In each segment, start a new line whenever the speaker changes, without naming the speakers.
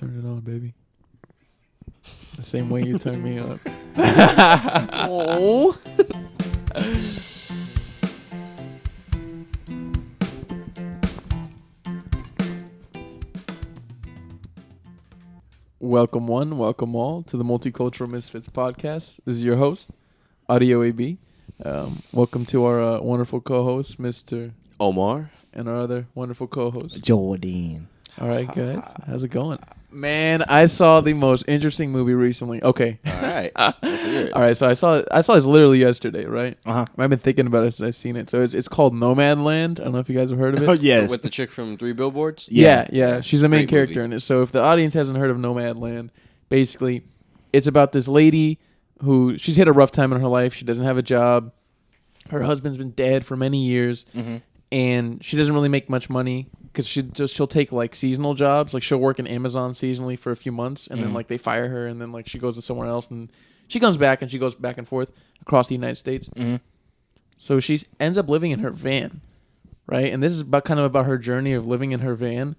turn it on, baby. The same way you turn me up.
Oh.
Welcome one, welcome all to the Multicultural Misfits podcast. This is your host, Audio AB. Welcome to our wonderful co-host, Mr.
Omar.
And our other wonderful co-host,
Jordan.
All right, guys. How's it going? Man, I saw the most interesting movie recently. Okay.
All right. Let's hear it.
All right, so I saw this literally yesterday, right?
Uh-huh.
I've been thinking about it since I've seen it. So it's called Nomadland. I don't know if you guys have heard of it.
Oh, yes.
With the chick from Three Billboards?
Yeah. She's the main
Great
character
movie.
in it. So if the audience hasn't heard of Nomadland, basically, it's about this lady who she's hit a rough time in her life. She doesn't have a job. Her husband's been dead for many years, and she doesn't really make much money because she'll take like seasonal jobs. Like she'll work in Amazon seasonally for a few months, and then like they fire her, and then like she goes to somewhere else, and she comes back, and she goes back and forth across the United States. So she ends up living in her van, right? And this is kind of about her journey of living in her van,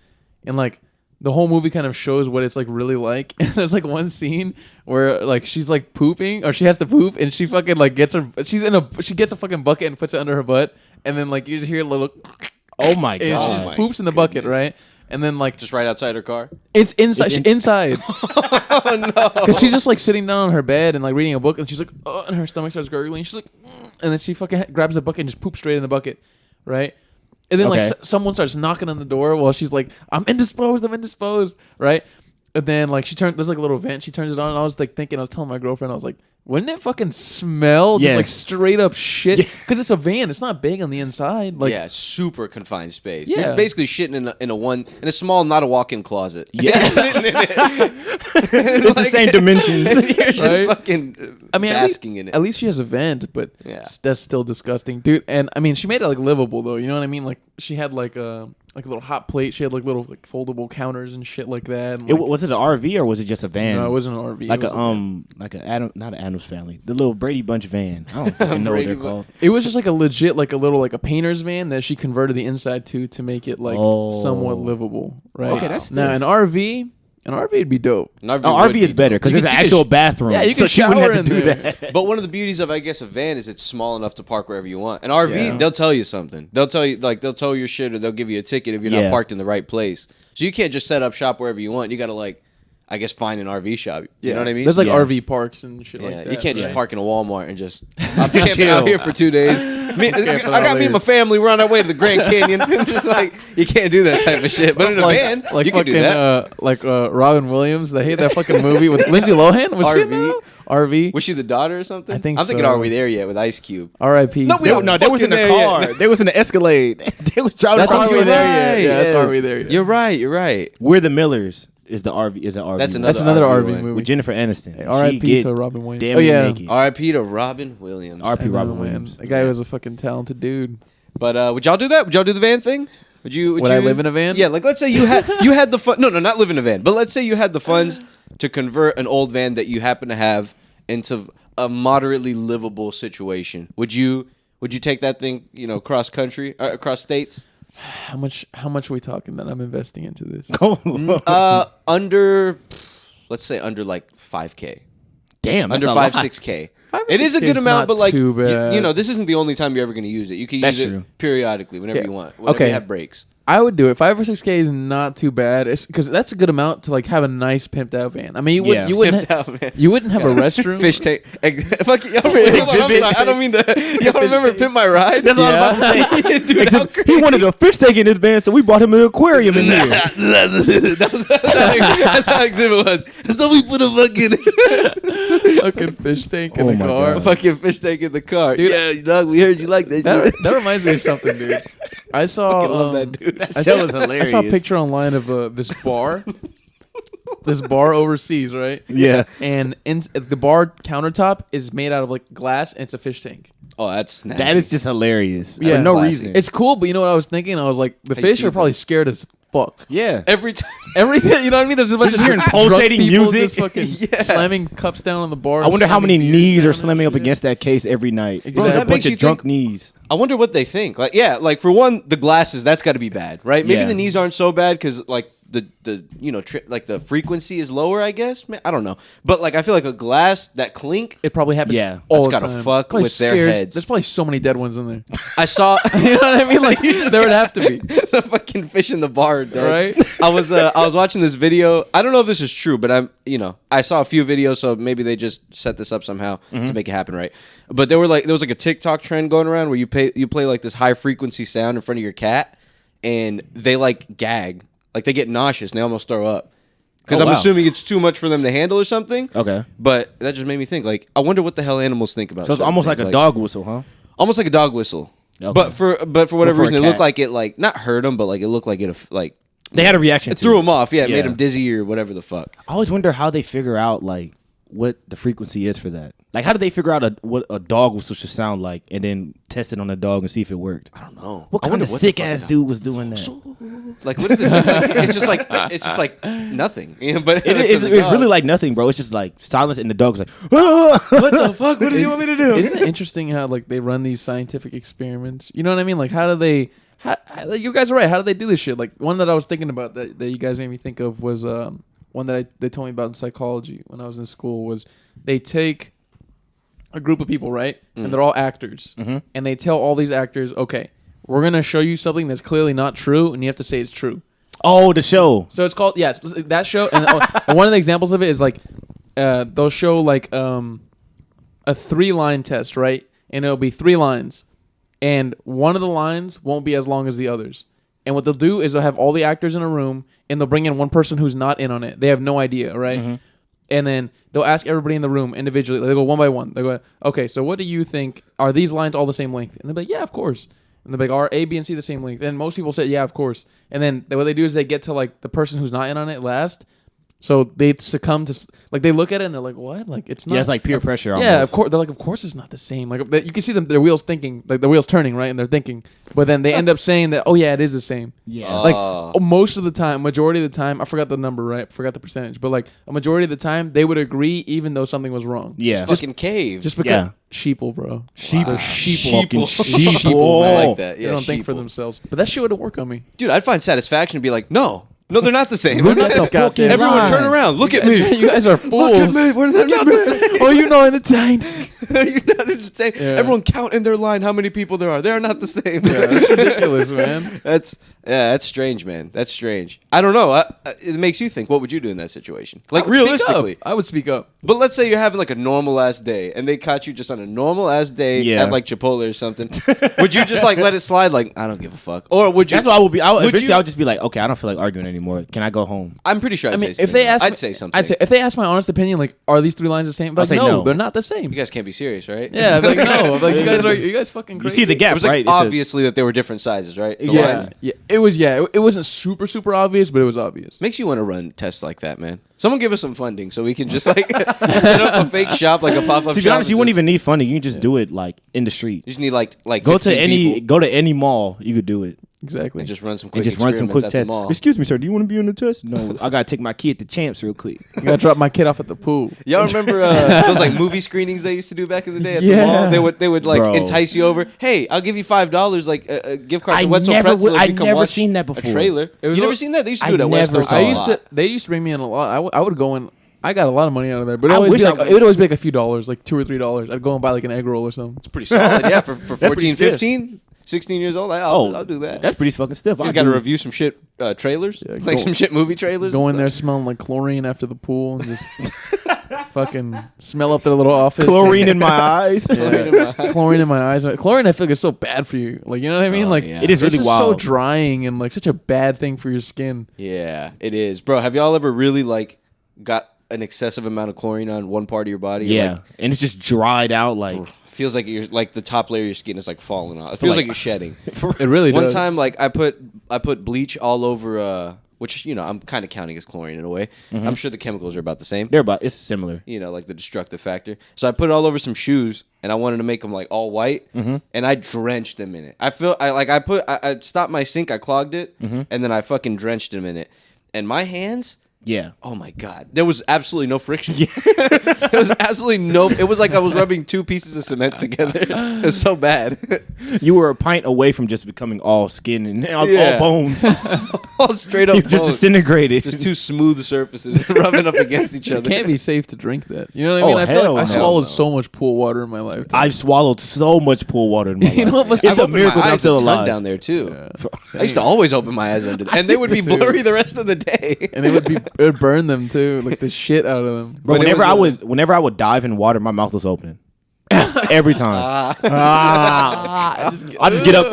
and like the whole movie kind of shows what it's like really like. And there's like one scene where like she's like pooping, or she has to poop, and she fucking like she gets a fucking bucket and puts it under her butt, and then like you just hear a little
Oh, my
and she
God.
just poops in the bucket, right? And then like
Just right outside her car?
it's inside. Inside.
Oh, no.
Because she's just like sitting down on her bed and like reading a book, and she's like, oh, and her stomach starts gurgling. She's like, and then she fucking grabs the bucket and just poops straight in the bucket, right? And then like someone starts knocking on the door while she's like, I'm indisposed, right? And then like there's like a little vent. She turns it on, and I was like thinking, I was telling my girlfriend, I was like, wouldn't it fucking smell just like straight up shit? Because it's a van. It's not big on the inside. Like,
yeah, super confined space.
Yeah.
You're basically shitting in a small, not a walk-in closet.
Yeah.
You're sitting in it.
It's the same dimensions.
You're just
Right?
fucking basking in it.
At least she has a vent, but that's still disgusting, dude. And I mean, she made it like livable though. You know what I mean? Like she had like a little hot plate. She had like little like foldable counters and shit like that. And,
Was it an RV or was it just a van?
No, it wasn't an RV.
Not an Addams Family, the little Brady Bunch van. I don't fucking know what they're called.
It was just like a legit, like a little, like a painter's van that she converted the inside to make it like somewhat livable, right?
Okay, that's
now an RV would be dope.
RV is better because there's an actual bathroom.
Yeah, you can
so she wouldn't
shower
have to
in
do
there.
that.
But one of the beauties of, I guess, a van is it's small enough to park wherever you want. An RV, they'll tell you something. They'll tell you, like, they'll tow your shit or they'll give you a ticket if you're not parked in the right place. So you can't just set up shop wherever you want. You got to, like, I guess, find an RV shop. You know what I mean?
There's like RV parks and shit like that.
You can't just
right?
park in a Walmart and just, I'm camping out here for 2 days. I got me and my family. We're on our way to the Grand Canyon. Just like, you can't do that type of shit. But in a van,
like
you can do that.
Robin Williams. They hate that fucking movie with Lindsay Lohan. Was she in that? RV.
Was she the daughter or something?
I think
I'm thinking,
so.
Are We There Yet with Ice Cube?
R.I.P.
No,
They was in the car. They was in the Escalade. They was driving.
That's Are We
You're
There
right.
Yet? Yeah, that's
Yes.
Are We There Yet?
You're right.
We're the Millers. Is the RV? Is an RV?
That's
That's another RV
one.
movie.
with Jennifer Aniston.
Hey, R.I.P.
She
to
get
Robin Williams.
damn
Oh
near
yeah.
naked.
R.I.P. to Robin Williams.
R.I.P. Robin
Man,
Williams.
the guy was a fucking talented dude.
But would y'all do that? Would y'all do the van thing? Would
I live in a van?
Yeah, like let's say you had the fun. No, not live in a van. But let's say you had the funds to convert an old van that you happen to have into a moderately livable situation. Would you take that thing, cross country, across states?
How much are we talking that I'm investing into this?
Let's say under like 5K.
Damn, that's
Under
a lot.
6K.
5 or
It is a
6K
good
is
amount,
not
but like
too bad.
this isn't the only time you're ever going to use it. You can
That's
use
true.
it periodically, whenever
Yeah.
you want. Whenever
Okay.
you have breaks.
I would do it. 5 or 6K is not too bad. Because that's a good amount to like have a nice pimped out van. I mean, you wouldn't
Pimped out, man.
you wouldn't have a restroom.
Fish tank. Fuck y'all. Hold on, I'm sorry. I don't mean to. Y'all remember Pimp My Ride?
That's what I was about to say.
Dude, how
Except he wanted a fish tank in his van, so we brought him an aquarium in here.
That's how Exhibit was. So we put a
fucking fish tank in
Oh
the
my
car.
God.
fucking fish tank in the car.
Dude,
Yeah, dog. We heard you like that.
That reminds me of something, dude. I saw.
I love that dude.
That
I
show
saw,
was hilarious.
I saw a picture online of this bar. This bar overseas, right?
Yeah.
And the bar countertop is made out of like glass, and it's a fish tank.
Oh, that's nasty.
That is just hilarious.
Yeah.
For no
Classic.
reason.
It's cool, but you know what I was thinking? I was like, the
How you
fish
feed
are probably
them?
scared as fuck.
yeah.
Every time.
Everything, you know what I mean? There's a bunch of
just hearing
drunk
pulsating
people
music.
just fucking slamming cups down on the bar.
I wonder how many
slamming beers
knees
down
are
and
slamming up
shit.
against that case every night.
Exactly.
Bro,
That
a
makes
bunch
you
of drunk
think-
knees.
I wonder what they think. Like, yeah, like for one, the glasses, that's got to be bad, right? Maybe
Yeah.
the knees aren't so bad because like the you know like the frequency is lower, I guess. I don't know, but like I feel like a glass that clink.
It probably happens.
Yeah.
all
That's
the
gotta
time.
fuck
Probably
with their
scares-
heads.
There's probably so many dead ones in there.
I saw
You know what I mean? Like there would have to be,
the fucking fish in the bar, are dead.
right?
I was watching this video. I don't know if this is true, but I saw a few videos, so maybe they just set this up somehow to make it happen, right? But there was like a TikTok trend going around where you play like this high frequency sound in front of your cat, and they like gag, like they get nauseous, and they almost throw up. Because I'm
wow.
assuming it's too much for them to handle or something.
Okay.
But that just made me think, like, I wonder what the hell animals think about.
So it's
certain
almost
things.
like a dog whistle, huh?
Almost like a dog whistle.
Okay.
But for whatever
for a
reason, it looked
cat.
like it like not hurt them, but like it looked like it like
They had a reaction
it
to
threw
it.
them off. Yeah, it
Yeah.
made them dizzy or whatever the fuck.
I always wonder how they figure out like what the frequency is for that. Like, how did they figure out what a dog whistle should sound like, and then test it on a dog and see if it worked?
I don't know.
What
I
kind
wonder
of
what the
sick
fuck
ass
it-
dude was doing that?
Like what is this? It's just like nothing. You know, but
It's really like nothing, bro. It's just like silence, and the dog's like, "Ah!"
what the fuck? What do you want me to do?
Isn't it interesting how like they run these scientific experiments? You know what I mean? Like how do they? You guys are right. How do they do this shit? Like one that I was thinking about that you guys made me think of was one that they told me about in psychology when I was in school was they take a group of people, right? And they're all actors. And they tell all these actors, okay, we're going to show you something that's clearly not true, and you have to say it's true.
Oh, the show.
So it's called, yes, that show. And one of the examples of it is like, they'll show like a 3-line test, right? And it'll be 3 lines. And one of the lines won't be as long as the others. And what they'll do is they'll have all the actors in a room, and they'll bring in one person who's not in on it. They have no idea, right? And then they'll ask everybody in the room individually. They go one by one. They go, okay, so what do you think? Are these lines all the same length? And they'll be like, yeah, of course. And they'll be like, are A, B, and C the same length? And most people say, yeah, of course. And then what they do is they get to like the person who's not in on it last. So they succumb to, like, they look at it and they're like, what? Like, it's not.
Yeah, it's like peer pressure. Almost.
Yeah, of course. They're like, of course it's not the same. Like, you can see their wheels thinking, like the wheels turning, right? And they're thinking, but then they end up saying that, oh yeah, it is the same.
Yeah.
Like most of the time, majority of the time, I forgot the number, right? I forgot the percentage, but like a majority of the time, they would agree even though something was wrong.
Yeah.
Fucking cave.
Just because
Yeah.
sheeple, bro.
Sheep.
They're sheeple.
Fucking
Sheeple,
sheeple.
man.
I like that.
They
Yeah,
don't think for
sheeple.
themselves. But that shit wouldn't work on me.
Dude, I'd find satisfaction to be like, no, they're not the same.
Look
They're
at
not-
the fucking
Everyone
line.
turn around. Look at me.
You guys are fools.
Look at me. We're not the same.
Oh, you know entertained.
You're not the same.
Yeah.
Everyone count in their line how many people there are. They are not the same.
Yeah, that's ridiculous, man.
That's strange, man. That's strange. I don't know. It makes you think. What would you do in that situation? Like
I would speak
realistically.
up. I would speak up.
But let's say you're having like a normal ass day, and they caught you just on a normal ass day
Yeah.
at like Chipotle or something. Would you just like let it slide? Like I don't give a fuck, or would you?
That's what I would be. Eventually,
you-
I would just be like, okay, I don't feel like arguing anymore. Can I go home?
I'm pretty sure. I'd
I mean,
say
if they ask,
I'd say something.
I'd say if they ask my honest opinion, like, are these 3 lines the same? But
I'll say
no,
no.
they're not the same.
you guys can't be serious, right?
Yeah, like no, like you guys fucking
You
crazy.
see the
It
gap,
was like
right? It's a-
obviously that they were different sizes, right? The
Yeah,
lines.
yeah. It wasn't super obvious, but it was obvious.
Makes you want to run tests like that, man. Someone give us some funding so we can just like set up a fake shop, like a pop up.
To be honest, you wouldn't even need funding. You can just do it like in the street.
You just need like
Go to
15 people
go to any mall. You could do it.
Exactly.
and just run some
And
quick
just run some quick
experiments at the
tests.
mall.
Excuse me, sir. Do you want to be on the test? No, I gotta take my kid to Champs real quick.
I gotta drop my kid off at the pool.
Y'all remember those like movie screenings they used to do back in the day at the
Yeah.
mall? They would like
Bro.
entice you over. Hey, I'll give you $5 like a gift card
I
to Wetzel
never
Pretzel.
would-
if
I
you come
never
watch
seen that
A
before.
trailer.
It was
You never
al-
seen that? They used to
I
do it at
never
West
saw
I
it.
used to. They used to bring me in a lot. I would go in. I got a lot of money out of there, but
I wish
it
I
would always be like a few dollars, like $2 or $3. I'd go and buy like an egg roll or something.
It's pretty solid, yeah. For
pretty
14,
stiff.
15, 16 years old, I'll do that.
That's pretty fucking stiff.
You just got to review some shit trailers,
Yeah,
like some shit movie trailers.
Go in
and
there
stuff.
smelling like chlorine after the pool and just fucking smell up their little office.
chlorine in my eyes.
Yeah. Chlorine in my eyes. Chlorine, I feel like is so bad for you. Like, you know what I mean?
Oh,
Like,
yeah.
It is
it's
really
just so
wild.
drying and like such a bad thing for your skin.
Yeah, it is, bro. Have y'all ever really like got an excessive amount of chlorine on one part of your body?
Yeah,
Like,
and it's just dried out. Like
feels like you're like the top layer of your skin is like falling off. It feels like you're shedding.
It really
One
does.
time, like I put bleach all over, which I'm kind of counting as chlorine in a way. I'm sure the chemicals are about the same.
they're about. It's similar.
Like the destructive factor. So I put it all over some shoes, and I wanted to make them like all white, and I drenched them in it. I stopped my sink, I clogged it, and then I fucking drenched them in it. And my hands
Yeah.
Oh my god, there was absolutely no friction. There was absolutely no. It was like I was rubbing two pieces of cement together. It was so bad.
You were a pint away from just becoming all skin and all bones.
All straight up,
You just
bones.
disintegrated.
Just two smooth surfaces rubbing up against each other.
It can't be safe to drink that. You know what I mean?
Oh,
I feel
hell
like I
no.
swallowed so much pool water in my lifetime.
I've swallowed so much pool water in my life.
You know what must be
It's a
opened
miracle
my
that I'm
eyes
still
a ton
alive.
down there too. I used to always open my eyes under, and they would be
too.
blurry the rest of the day.
And it would burn them too, like the shit out of them.
Bro,
But it
whenever I would dive in water, my mouth was open. Every time. I just get up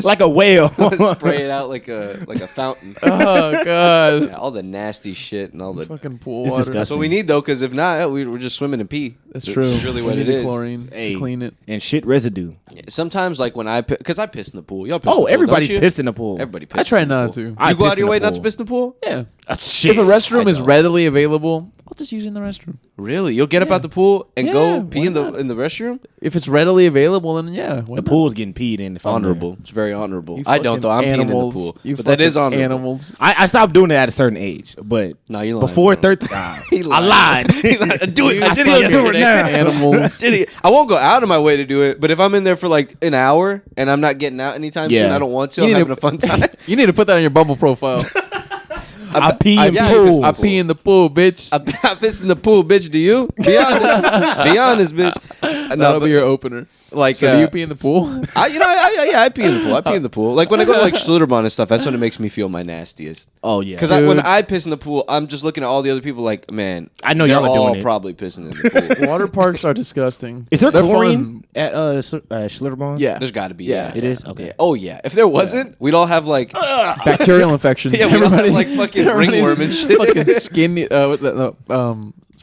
like a whale.
Spray it out like a fountain.
Oh god,
Yeah, all the nasty shit and all the.
fucking pool
It's
water.
disgusting.
That's what we need though, because if not, we're just swimming in pee.
That's true.
That's really what
We
it
need
is.
Chlorine
Hey,
to clean it.
and shit residue.
Sometimes, like when because I piss in the pool. Y'all piss in the
Oh,
pool,
everybody's
don't you?
pissed in the pool.
Everybody pisses
I try
in the
not
pool.
to.
I
You go
piss
out of
in
your
the
way not to
pool.
piss in the pool?
Yeah.
Shit.
If a restroom
I
is
don't.
readily available, I'll just use it in the restroom.
Really? You'll get up out the pool and
Yeah,
go pee
why
in the
not?
restroom?
If it's readily available, then yeah. why
The
not?
pool's getting peed in. If I'm there.
Honorable. It's very honorable.
You
I don't though. I'm
fucking
peeing in the
animals.
pool,
You
but that is
fucking
honorable.
Animals.
I stopped doing it at a certain age, but
No, you lying,
before
bro.
13,
He
I lied.
He lied. I do it. I did
fucking
it yesterday.
Animals.
Did it. I won't go out of my way to do it, but if I'm in there for like an hour and I'm not getting out anytime soon,
Yeah.
I don't want to.
You
I'm
need
having
to-
a fun time.
You need to put that on your Bumble profile.
I pee in
yeah,
pools.
I pee in the pool, bitch.
I piss in the pool, bitch. Do you? Be honest. Be honest, bitch.
That'll be your opener.
like.
So do you pee in the pool?
I pee in the pool. I pee in the pool. Like when I go to like Schlitterbahn and stuff, that's when it makes me feel my nastiest.
Oh yeah,
Because when I piss in the pool, I'm just looking at all the other people like, man,
I know
they're
y'all are
all
doing it.
probably pissing in the pool.
Water parks are disgusting.
is there
They're
chlorine
fun.
at Schlitterbahn?
Yeah.
There's got to be.
Yeah,
Yeah,
it is? Okay.
Yeah. Oh yeah. If there wasn't, we'd all have like
Bacterial infections.
Yeah, we don't have, like, fucking ringworm and shit.
Fucking skin,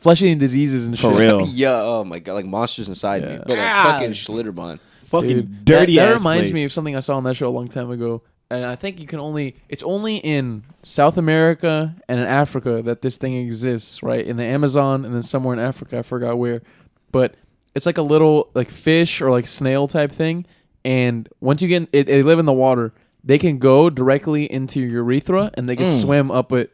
flesh-eating diseases and shit.
For real.
yeah. Oh my god, like monsters inside me.
Yeah.
But like fucking Schlitterbahn.
Fucking
Dude,
dirty
that
ass
reminds
place.
me of something I saw on that show a long time ago. And I think it's only in South America and in Africa that this thing exists, right? In the Amazon and then somewhere in Africa, I forgot where. But it's like a little like fish or like snail type thing. And once you get it, they live in the water. They can go directly into your urethra and they can swim up it.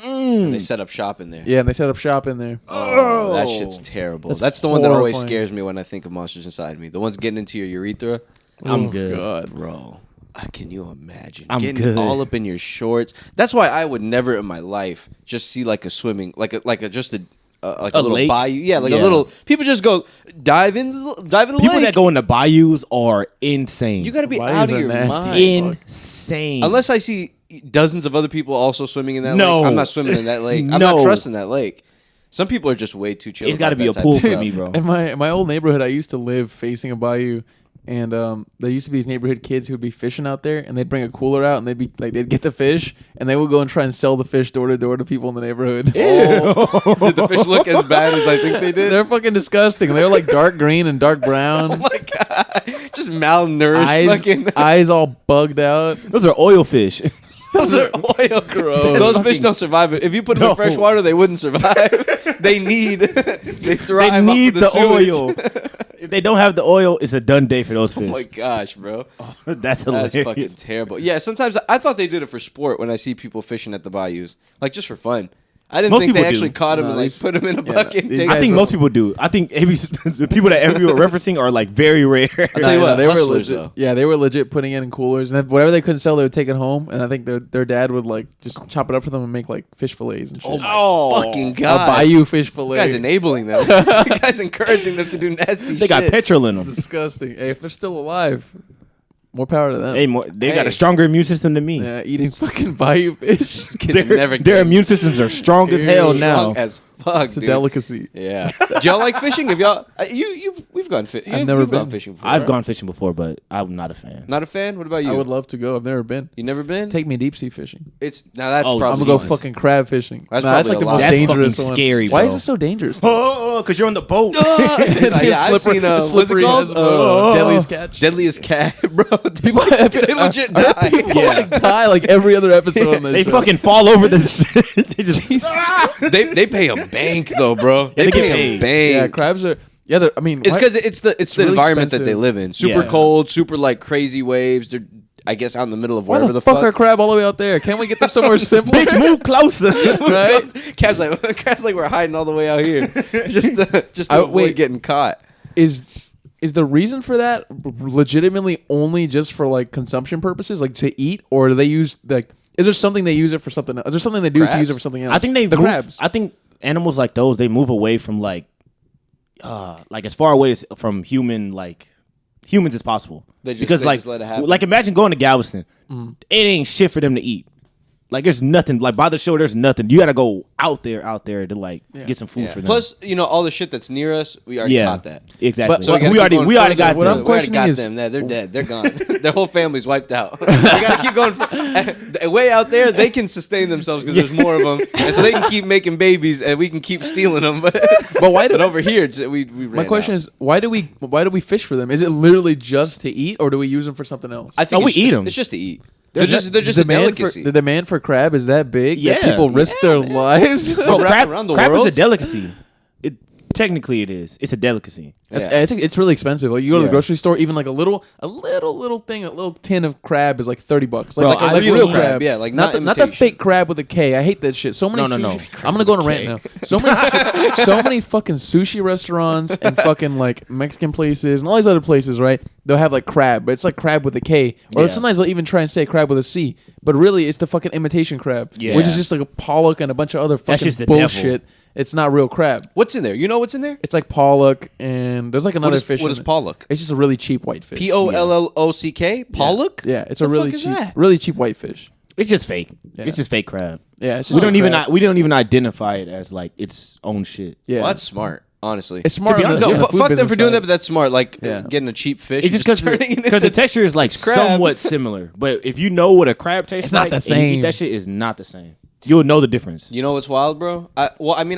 And they set up shop in there.
Yeah, and they set up shop in there.
Oh, that shit's terrible.
That's
That's the one that always
horrifying.
scares me when I think of monsters inside me. The ones getting into your urethra.
I'm
Oh,
good.
God.
Bro, can you imagine
I'm
getting
good.
all up in your shorts? That's why I would never in my life just see like a swimming, like a little
lake?
bayou. Yeah, like
Yeah.
a little. People just go dive in the
People
lake.
that go in the bayous are insane.
You got to be
Bayous
out of
are
your
nasty.
mind.
insane.
Unless I see dozens of other people also swimming in that
No.
lake, I'm not swimming in that lake. I'm
No.
not trusting that lake. Some people are just way too chill.
It's got to
about
be a
that type
pool
of
for
stuff.
me, bro.
In my old neighborhood, I used to live facing a bayou, and there used to be these neighborhood kids who would be fishing out there, and they'd bring a cooler out, and they'd get the fish, and they would go and try and sell the fish door to door to people in the neighborhood.
Oh, did the fish look as bad as I think they did?
They're fucking disgusting. They're like dark green and dark brown.
Oh my god, just malnourished. Fucking.
eyes all bugged out.
Those are oil fish.
Those are oil. Those fish don't survive. If you put them in
No.
fresh water, they wouldn't survive. They thrive.
They
off
need
of
the
sewage.
oil. If they don't have the oil, it's a done day for those
Oh
fish.
my gosh, bro.
That's hilarious.
That's fucking terrible. Yeah, sometimes I thought they did it for sport when I see people fishing at the bayous, like just for fun. I didn't
Most
think they
people do.
actually caught him
No,
and like
these-
put him in a
yeah,
bucket. and
these
take
guys
I
him
think
home.
most people do. I think the people that every are referencing are like very rare.
I'll tell you what,
they were
hustlers,
legit.
though.
Yeah, they were legit putting it in coolers, and then whatever they couldn't sell, they would take it home. And I think their dad would like just chop it up for them and make like fish fillets and shit.
Oh my fucking
A
god!
bayou fish
This
fillet.
guy's enabling them. This guy's encouraging them to do nasty shit.
They got petrol in
It's
them.
disgusting. Hey, if they're still alive, more power to them.
They got
Hey.
a stronger immune system than me.
Yeah, eating fucking bayou fish.
Kids are never
Their
getting
immune systems are strong as hell
Dude,
now.
drunk as fuck.
It's a
dude.
delicacy.
Yeah. Do y'all like fishing? Have y'all? We've gone fishing.
I've never
you've gone
been.
fishing before.
I've
right?
gone fishing before, but I'm not a fan.
Not a fan. What about you?
I would love to go. I've never been.
You never been?
Take me deep sea fishing.
It's now that's
Oh,
I'm
probably
gonna go
Jesus.
fucking crab fishing.
That's
That's like
probably
the
a
most
lot.
That's
dangerous
fucking
one.
scary,
Why
bro.
is it so dangerous?
Oh, because you're on the boat.
It's
Yeah, I've seen, what's it
slippery
called?
as Deadliest catch.
Deadliest cat, bro.
People,
They legit die.
People like die like every other episode on this
They
show.
fucking fall over the shit. They just
they pay a bank though, bro.
they
They
get
pay a
paid.
bank.
Yeah, crabs are. Yeah, I mean,
It's
why-
because it's the
really
environment that they
expensive.
live in. Super
Yeah.
cold, super like crazy waves. They're I guess out in the middle of
Why
wherever
the fuck are
fuck.
crab all the way out there? Can't we get them somewhere simpler?
Bitch, move closer.
Right?
Crab's like we're hiding all the way out here, just to avoid
wait.
getting caught.
Is the reason for that legitimately only just for like consumption purposes, like to eat, or do they use like? Is there something they use it for something else? Is there something they do to
Crabs?
use it for something else?
I think
the crabs.
I think animals like those, they move away from like as far away from humans as possible.
They
because
just let it happen.
like imagine going to Galveston, it ain't shit for them to eat. Like there's nothing. Like by the shore, there's nothing. You got to go out there to like get some food for them.
Plus, all the shit that's near us, we already caught that.
Exactly.
But-
So
but
we already got
What
them.
I'm
We already
questioning
got
is-
them. They're dead. They're gone. Their whole family's wiped out. We gotta keep going. Way out there, they can sustain themselves because there's more of them, and so they can keep making babies, and we can keep stealing them. But
why do
but over here, we ran
my question
out.
is why do we fish for them? Is it literally just to eat, or do we use them for something else?
I think
we
it's,
eat
it's-
'em.
It's just to eat. They're just a delicacy.
The demand for crab is that big
Yeah.
that people risk their lives.
Bro,
Wrap around the
crab is
world?
a delicacy. Technically, it is. It's a delicacy.
It's really expensive. Like you go to the
Yeah.
grocery store, even like a little thing, a little tin of crab is like $30. Like,
Bro,
like,
I
like
really
real
crab,
crab.
yeah, like
not the
imitation.
fake crab with a K. I hate that shit. So many.
No.
Sushi, I'm gonna go on a rant now. So many fucking sushi restaurants and fucking like Mexican places and all these other places, right? They'll have like crab, but it's like crab with a K. Or
Yeah.
sometimes they'll even try and say crab with a C, but really it's the fucking imitation crab,
Yeah.
which is just like a pollock and a bunch of other fucking
just the devil.
bullshit. It's not real crab.
What's in there? You know what's in there?
It's like pollock, and there's like another fish.
What
in
is
it.
pollock?
It's just a really cheap white fish.
Pollock? Pollock?
Yeah, it's
The
a really
fuck is
cheap,
that?
really cheap white fish.
It's just fake.
Yeah.
It's just fake crab.
Yeah, it's just
We don't
crab.
even identify it as like its own shit.
Yeah,
Well, that's smart, honestly.
it's smart.
to be
on
honest,
the-
No,
on the food
fuck them
business
for doing
side.
that, but that's smart. Like
Yeah.
getting a cheap fish.
It's just
turning it
because the
into-
texture is like
crab.
somewhat similar. But if you know what a crab tastes
It's not
like,
the
and you
same.
eat that shit is not the same. You'll know the difference.
You know what's wild, bro? I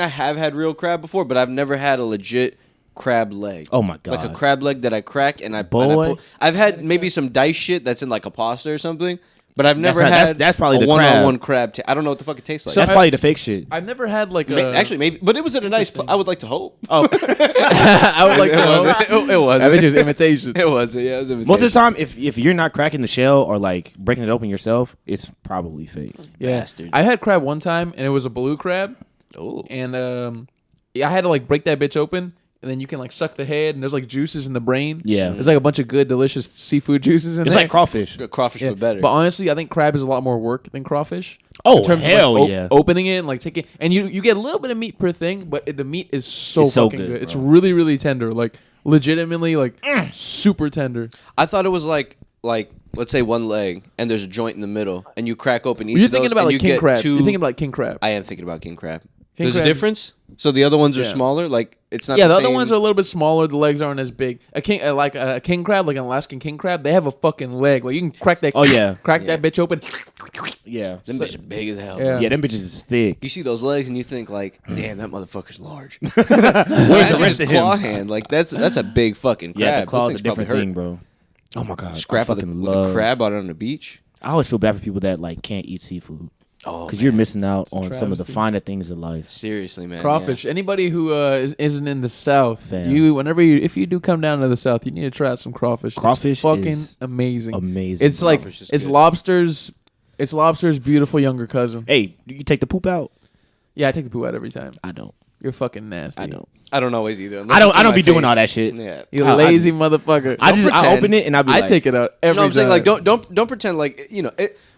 have had real crab before, but I've never had a legit crab leg.
Oh my God.
Like a crab leg that I crack and I
Boy.
I've had maybe some dice shit that's in like a pasta or something, but I've never
not-
had
that's probably
a
the
one-on-one crab. I don't know what the fuck it tastes like.
That's probably the fake shit.
I've never had like
Actually, maybe, but it was at a nice. I would like to hope.
Oh, I would like to know.
It was.
I bet you it's imitation.
It was. Yeah, it was imitation.
Most of the time, if you're not cracking the shell or like breaking it open yourself, it's probably fake.
Yeah,
Bastards.
I had crab one time, and it was a blue crab,
Ooh.
and I had to like break that bitch open. And then you can like suck the head, and there's like juices in the brain.
Yeah.
there's like a bunch of good, delicious seafood juices in
It's
there.
like crawfish.
Crawfish,
Yeah.
but better.
But honestly, I think crab is a lot more work than crawfish.
Oh,
in terms
hell
of like
yeah.
opening it and like taking, and you get a little bit of meat per thing, but the meat is so
It's so
fucking
good,
good. It's
bro.
really really tender, like legitimately like super tender.
I thought it was like let's say one leg, and there's a joint in the middle, and you crack open each
You're
of those,
thinking about
and
like
you
king
get
crab.
two.
You're thinking about king crab.
I am thinking about king crab.
King
There's a
crab-
difference. So the other ones are
Yeah.
smaller. Like it's not.
Yeah,
the
the other
same-
ones are a little bit smaller. The legs aren't as big. A king, like a king crab, like an Alaskan king crab, they have a fucking leg. Like you can crack that.
Oh, yeah.
crack that bitch open.
Yeah.
Them bitches are big as hell.
Yeah.
Yeah, them bitches is thick.
You see those legs and you think like, damn, that motherfucker's large.
Where's the
Imagine
rest
his
of him?
claw hand. Like that's a big fucking crab.
Yeah, the
Those
claw's a
things probably
different
hurt.
thing, bro. Oh my God.
Scrap
I
with
fucking
with
love
a crab out on the beach.
I always feel bad for people that like can't eat seafood.
Oh,
Because you're missing out on some of the
travesty.
finer things in life.
seriously, man.
Crawfish. Anybody who isn't in the South,
Fam.
if you do come down to the South, you need to try out some crawfish.
Crawfish
it's fucking
is
amazing.
Amazing.
It's like
Crawfish is
it's
good.
lobster's. It's lobster's beautiful younger cousin.
Hey, you take the poop out?
Yeah, I take the poo out every time.
I don't.
You're fucking nasty.
I don't.
I don't always either.
I don't be doing all that shit.
Yeah.
You
I- I
lazy
just-
motherfucker.
I
pretend.
open it and I be
I
like,
take it out every
No, I'm saying
time.
like don't pretend like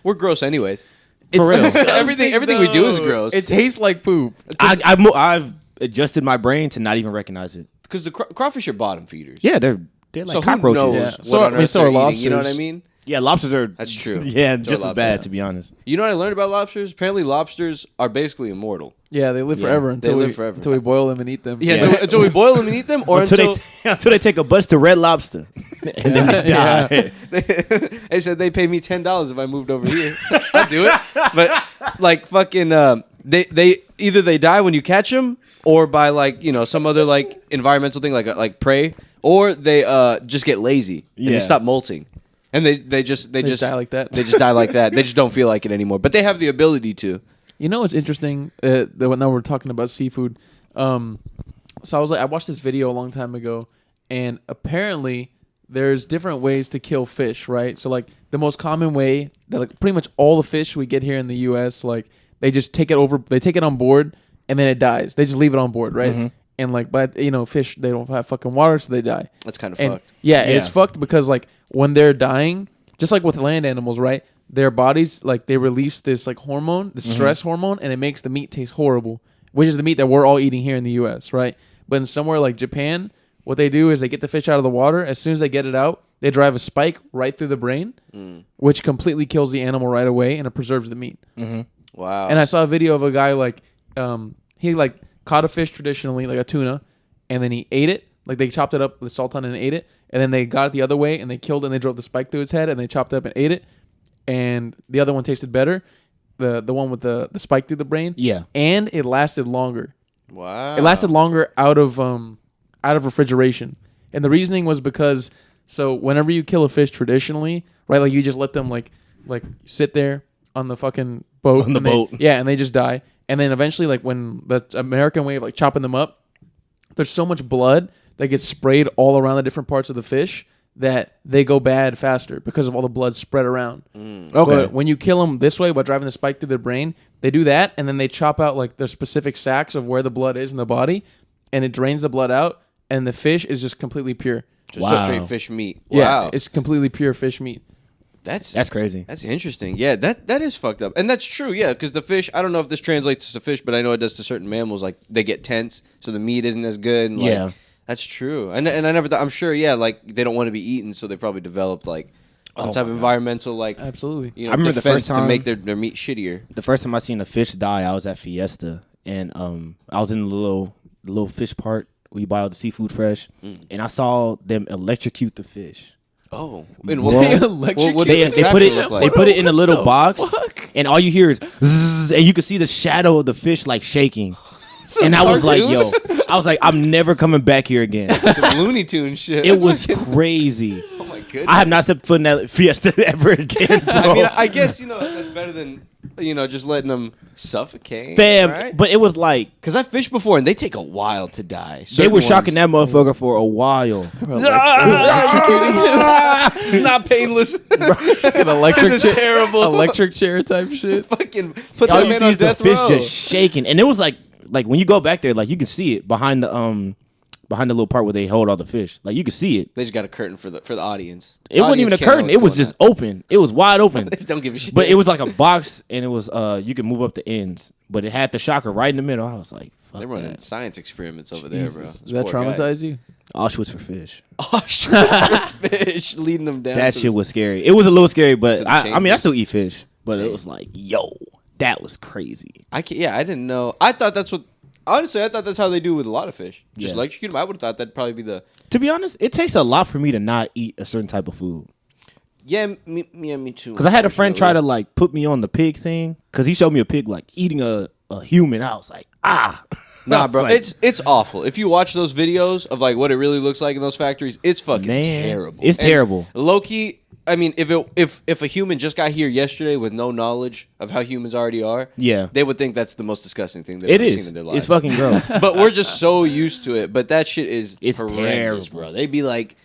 we're gross anyways.
It's
real.
disgusting,
Everything we do is
though.
gross.
It tastes like poop.
I've adjusted my brain to not even recognize it.
Because the crawfish are bottom feeders.
Yeah, they're like
So who
cockroaches.
knows
Yeah.
what
So-
on
I mean,
earth
so are
they're eating? You know what I
lobsters.
mean?
Yeah, lobsters are.
That's true.
Yeah,
So
just as
lobsters,
bad
yeah.
to be honest.
You know what I learned about lobsters? Apparently, lobsters are basically immortal.
Yeah, they live
Yeah,
forever
they
until
live
we
forever.
until we boil them and eat them.
Yeah,
Yeah.
Until we boil them and eat them, or until
until they take a bus to Red Lobster and then they die.
they said they pay me $10 if I moved over here. I'd do it. But like fucking, they either they die when you catch them, or by like some other like environmental thing like prey, or they just get lazy and
Yeah.
they stop molting, and they just
die like that.
They just die like that. They just don't feel like it anymore. But they have the ability to.
You know what's interesting? Now we're talking about seafood. So I watched this video a long time ago, and apparently there's different ways to kill fish, right? So like the most common way that like pretty much all the fish we get here in the U.S. like they just take it on board and then it dies. They just leave it on board, right?
Mm-hmm.
And like, but fish they don't have fucking water, so they die.
That's kind of fucked.
Yeah, it's fucked because like when they're dying, just like with land animals, right? Their bodies like they release this like hormone, the stress hormone, and it makes the meat taste horrible, which is the meat that we're all eating here in the U.S., right? But in somewhere like Japan, what they do is they get the fish out of the water. As soon as they get it out, they drive a spike right through the brain, which completely kills the animal right away, and it preserves the meat.
Mm-hmm.
Wow.
And I saw a video of a guy like he like caught a fish traditionally, like a tuna, and then he ate it. Like they chopped it up with salt on it and ate it, and then they got it the other way and they killed it and they drove the spike through its head and they chopped it up and ate it. And the other one tasted better, the one with the spike through the brain.
Yeah.
And it lasted longer.
Wow.
It lasted longer out of refrigeration. And the reasoning was because so whenever you kill a fish traditionally, right, like you just let them like sit there on the fucking boat.
On the boat.
And they just die. And then eventually, like when the American way of like chopping them up, there's so much blood that gets sprayed all around the different parts of the fish that they go bad faster because of all the blood spread around.
Okay.
But when you kill them this way by driving the spike through their brain, they do that, and then they chop out like their specific sacs of where the blood is in the body, and it drains the blood out, and the fish is just completely pure.
Just
Wow.
straight fish meat.
Yeah,
Wow.
it's completely pure fish meat.
That's
crazy.
That's interesting. Yeah, that is fucked up. And that's true, yeah, because the fish, I don't know if this translates to fish, but I know it does to certain mammals. Like, they get tense, so the meat isn't as good. And, like,
Yeah.
that's true. And I never thought, I'm sure, yeah, like, they don't want to be eaten, so they probably developed, like, some type of environmental, like,
Absolutely.
you know,
I remember the
defense
first
to
time-
make their meat shittier.
The first time I seen a fish die, I was at Fiesta, and I was in the little fish part where you buy all the seafood fresh, and I saw them electrocute the fish.
Oh.
Bro.
And what
They
did the
put it
contraption look like?
they put it in a little box, and all you hear is zzz, and you can see the shadow of the fish like shaking. And I was like, yo, I'm never coming back here again.
Some Looney Tune shit.
It was crazy.
Oh my goodness.
I have not stepped foot in that Fiesta ever again, bro.
I mean, I guess, that's better than, just letting them suffocate.
Fam,
right?
but it was like
Because I fished before, and they take a while to die.
they were shocking that motherfucker for a while.
It's not painless.
An electric
This is terrible.
electric chair type shit.
Fucking put
All
that
you
man
see
on
is the
death
fish
row.
just shaking, and it was like when you go back there, like you can see it behind the little part where they hold all the fish. Like you can see it.
They just got a curtain for the audience.
It wasn't even a curtain. It was just open. It was wide open.
They just don't give a shit.
But it was like a box, and it was you can move up the ends, but it had the shocker right in the middle. I was like, fuck
They're running
that.
science experiments over there, bro.
Does that traumatize you?
Auschwitz for fish.
Oh, shit. Fish leading them down.
That
to
shit
the-
was scary. It was a little scary, but
To the
I mean, I
chambers.
still eat fish. But it was like, yo, that was crazy.
I didn't know. I thought that's what. Honestly, I thought that's how they do with a lot of fish. Just
Yeah.
electrocute them. I would have thought that'd probably be the.
To be honest, it takes a lot for me to not eat a certain type of food.
Yeah, me too.
Because I had a friend try to like put me on the pig thing. Because he showed me a pig like eating a human. I was like, ah.
Nah,
I was
bro,
like,
it's awful. If you watch those videos of like what it really looks like in those factories, it's fucking
Man,
terrible.
it's terrible.
Low key, I mean, if a human just got here yesterday with no knowledge of how humans already are,
Yeah.
they would think that's the most disgusting thing they've
It
ever seen
is.
in their lives.
It's fucking gross.
But we're just so used to it. But that shit is
It's
horrendous,
terrible.
bro. They'd be like,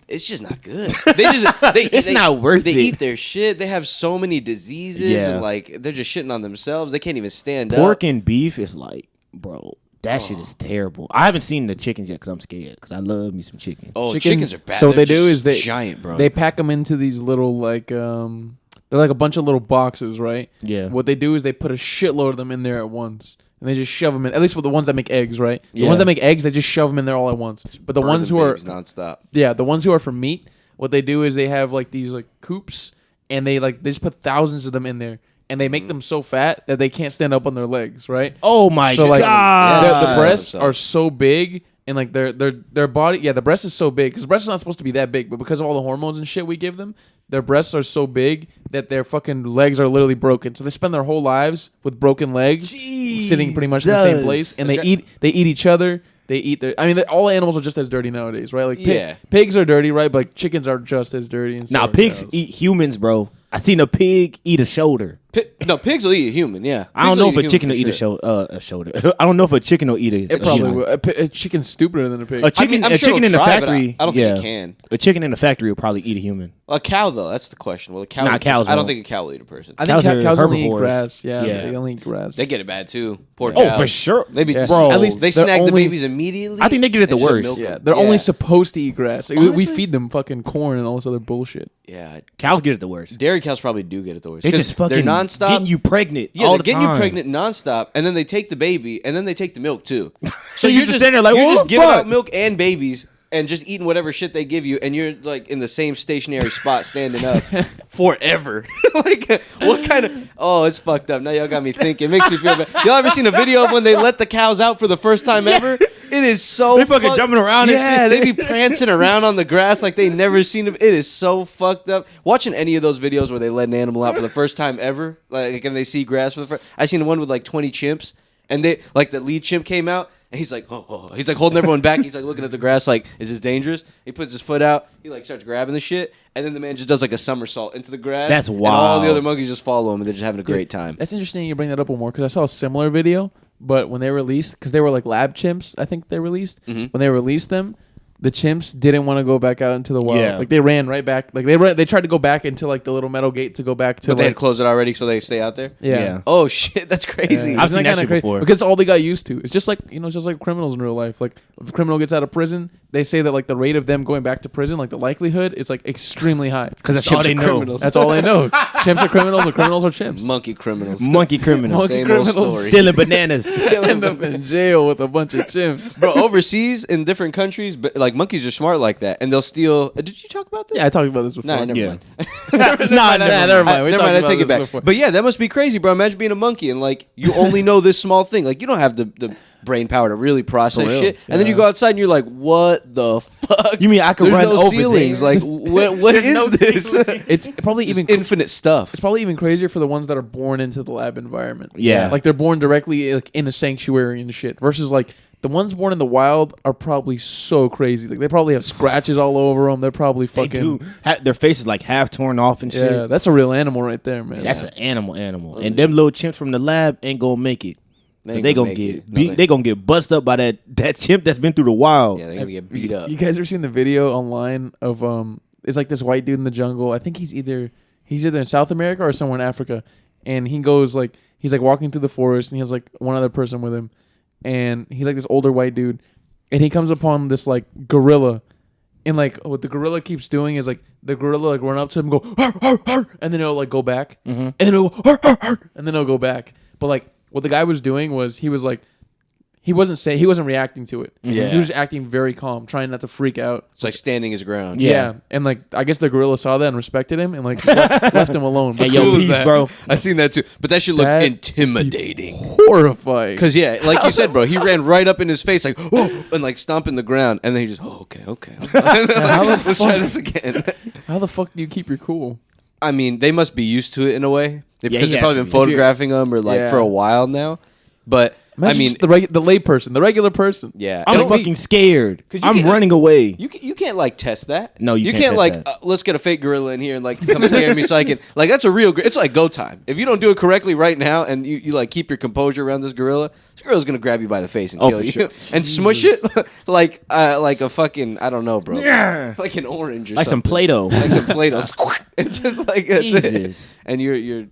it's just not good. It's
not worth
they
it.
eat their shit. They have so many diseases,
Yeah.
and like they're just shitting on themselves. They can't even stand
Pork
up.
and beef is like, bro, that shit is terrible. I haven't seen the chickens yet because I'm scared. Because I love me some chicken.
Oh, chickens are bad.
So what
They're
they do
just
is
giant, bro.
They pack them into these little like they're like a bunch of little boxes, right?
Yeah.
What they do is they put a shitload of them in there at once, and they just shove them in. At least with the ones that make eggs, right? The
Yeah.
ones that make eggs, they just shove them in there all at once. But the
Burn
ones
them
who are
babies nonstop.
the ones who are for meat, what they do is they have like these like coops, and they just put thousands of them in there, and they make them so fat that they can't stand up on their legs, right?
Oh my
So like
god.
the breasts
themselves.
are so big, and like their body, the breast is so big because the breast is not supposed to be that big, but because of all the hormones and shit we give them, their breasts are so big that their fucking legs are literally broken. So they spend their whole lives with broken legs, sitting pretty much in the same
Jesus.
place, and
That's
they eat each other. They eat their. I mean, all animals are just as dirty nowadays, right? Like
Yeah.
pigs are dirty, right? But like chickens are just as dirty. And so
Now
are
pigs
cows.
eat humans, bro. I seen a pig eat a shoulder.
No, pigs will eat a human. Yeah,
I don't
Pigs
know
will
if a chicken will
human
eat
for
a shoulder. I don't know if a chicken will eat a
It probably
human.
will. A chicken's stupider than a pig.
A chicken,
I'm
a
sure
chicken
it'll
in the
try, but
factory.
I don't think it can.
A chicken in the factory will probably eat a human.
A cow, though, that's the question. Well, a cow.
Nah,
eat a person.
cows
I don't
won't.
think a cow will eat a person.
I think
Cows are
cows only eat
herbivores.
grass. Yeah,
Yeah.
they only eat grass.
They get it bad too. Poor
Oh,
cows.
for sure.
They be,
Yeah.
Bro,
at least they
they're
snag the
only-
babies immediately.
I think they get it the
and just
worst.
milk
Yeah,
them.
they're
Yeah.
only supposed to eat grass. We
Honestly-
feed them fucking corn and all this other bullshit.
Yeah,
Cows get it the worst.
dairy cows probably do get it the worst.
They
'Cause
just fucking
they're nonstop.
getting you pregnant
Yeah,
all
they're
the
getting
time.
you pregnant nonstop, and then they take the baby, and then they take the milk too.
So you just stand there like,
you're
what
just
the
giving
fuck?
out milk and babies, and just eating whatever shit they give you, and you're like in the same stationary spot, standing up forever. Like, what kind of? Oh, it's fucked up. Now y'all got me thinking. It makes me feel bad. Y'all ever seen a video of when they let the cows out for the first time ever? It is so.
They fucking jumping around and
Yeah,
shit.
they be prancing around on the grass like they never seen them. It is so fucked up. Watching any of those videos where they let an animal out for the first time ever, like, and they see grass for the first. I seen one with like 20 chimps, and they like the lead chimp came out. And he's like, he's like holding everyone back. He's like looking at the grass, like, is this dangerous? He puts his foot out. He like starts grabbing the shit, and then the man just does like a somersault into the grass.
That's
And all the
wild.
other monkeys just follow him, and they're just having a great time.
That's interesting you bring that up one more because I saw a similar video, but when they released, because they were like lab chimps, I think they released.
Mm-hmm.
When they released them, the chimps didn't want to go back out into the wild.
Yeah.
Like they ran right back. Like they tried to go back into like the little metal gate to go back to.
But they
like,
had closed it already, so they stay out there.
yeah.
Yeah.
Oh shit, that's crazy.
Yeah.
I've seen that
kinda
shit before.
because it's all they got used to. It's just like it's just like criminals in real life. Like if a criminal gets out of prison, they say that like the rate of them going back to prison, like the likelihood, is like extremely high.
Because that's
Chimps
all they
are
know.
criminals.
That's all they know. Chimps are criminals, or criminals are chimps.
Monkey criminals.
Monkey criminals.
Monkey
Same old
criminals.
story.
Stealing bananas.
They'll end up in jail with a bunch of chimps.
Bro, overseas in different countries, but like monkeys are smart like that, and they'll steal. Did you talk about this?
Yeah, I talked about this before.
Nah, never
Yeah.
mind.
never mind. We
Never
talked
mind. I
about
take
this
it back.
before.
But yeah, that must be crazy, bro. Imagine being a monkey and like you only know this small thing. Like you don't have the brain power to really process
For real.
shit, and then you go outside and you're like, what the fuck?
You mean I could
There's
run
no
over
ceilings?
there?
Like what
There's
is
no
this?
ceiling.
It's probably
Just
even
infinite stuff.
It's probably even crazier for the ones that are born into the lab environment.
Yeah.
Like they're born directly like in a sanctuary and shit. Versus like the ones born in the wild are probably so crazy. Like they probably have scratches all over them. They're probably
They
fucking.
do. Their face is like half torn off and shit.
Yeah, that's a real animal right there, man.
That's an animal. And them little chimps from the lab ain't gonna make it.
They ain't
They
gonna
gonna
make
get
it. No,
beat. They gonna get bust up by that chimp that's been through the wild.
Yeah, they're gonna get beat up.
You guys ever seen the video online of it's like this white dude in the jungle. I think he's either in South America or somewhere in Africa, and he goes like he's like walking through the forest and he has like one other person with him, and he's like this older white dude, and he comes upon this like gorilla, and like what the gorilla keeps doing is like the gorilla like run up to him and go "Arr, arr, arr," and then it'll like go back, and then it'll go "Arr, arr, arr," and then it'll go back. But like what the guy was doing was he wasn't reacting to it.
Yeah.
He was acting very calm, trying not to freak out.
It's like standing his ground.
Yeah. And like I guess the gorilla saw that and respected him and like just left him alone. But
Hey, yo,
Cool as
peace,
that.
bro.
I seen that too, but that should look
That-
intimidating.
horrifying.
Cause yeah, like you said, bro, he ran right up in his face, like oh, and like stomping the ground, and then he just okay.
how the
Let's try
fuck-
this again.
How the fuck do you keep your cool?
I mean, they must be used to it in a way because
he
they've
has
probably
to
been
be.
photographing them or like
Yeah.
for a while now. But
Imagine
I mean,
just the the regular person.
yeah,
I'm
it'll be-
fucking scared.
'Cause you
I'm
can't-
running away.
You can't like test that.
No, you can't test
like
that.
let's get a fake gorilla in here and like come scare me so I can like that's a real. It's like go time. If you don't do it correctly right now and you like keep your composure around this gorilla's gonna grab you by the face and
Oh,
kill
for
you
sure.
and smush it like a fucking I don't know, bro.
Yeah.
Like an orange or
Like some
something.
Play-Doh.
Like some Play-Doh. And just like that's it.
Jesus.
And you're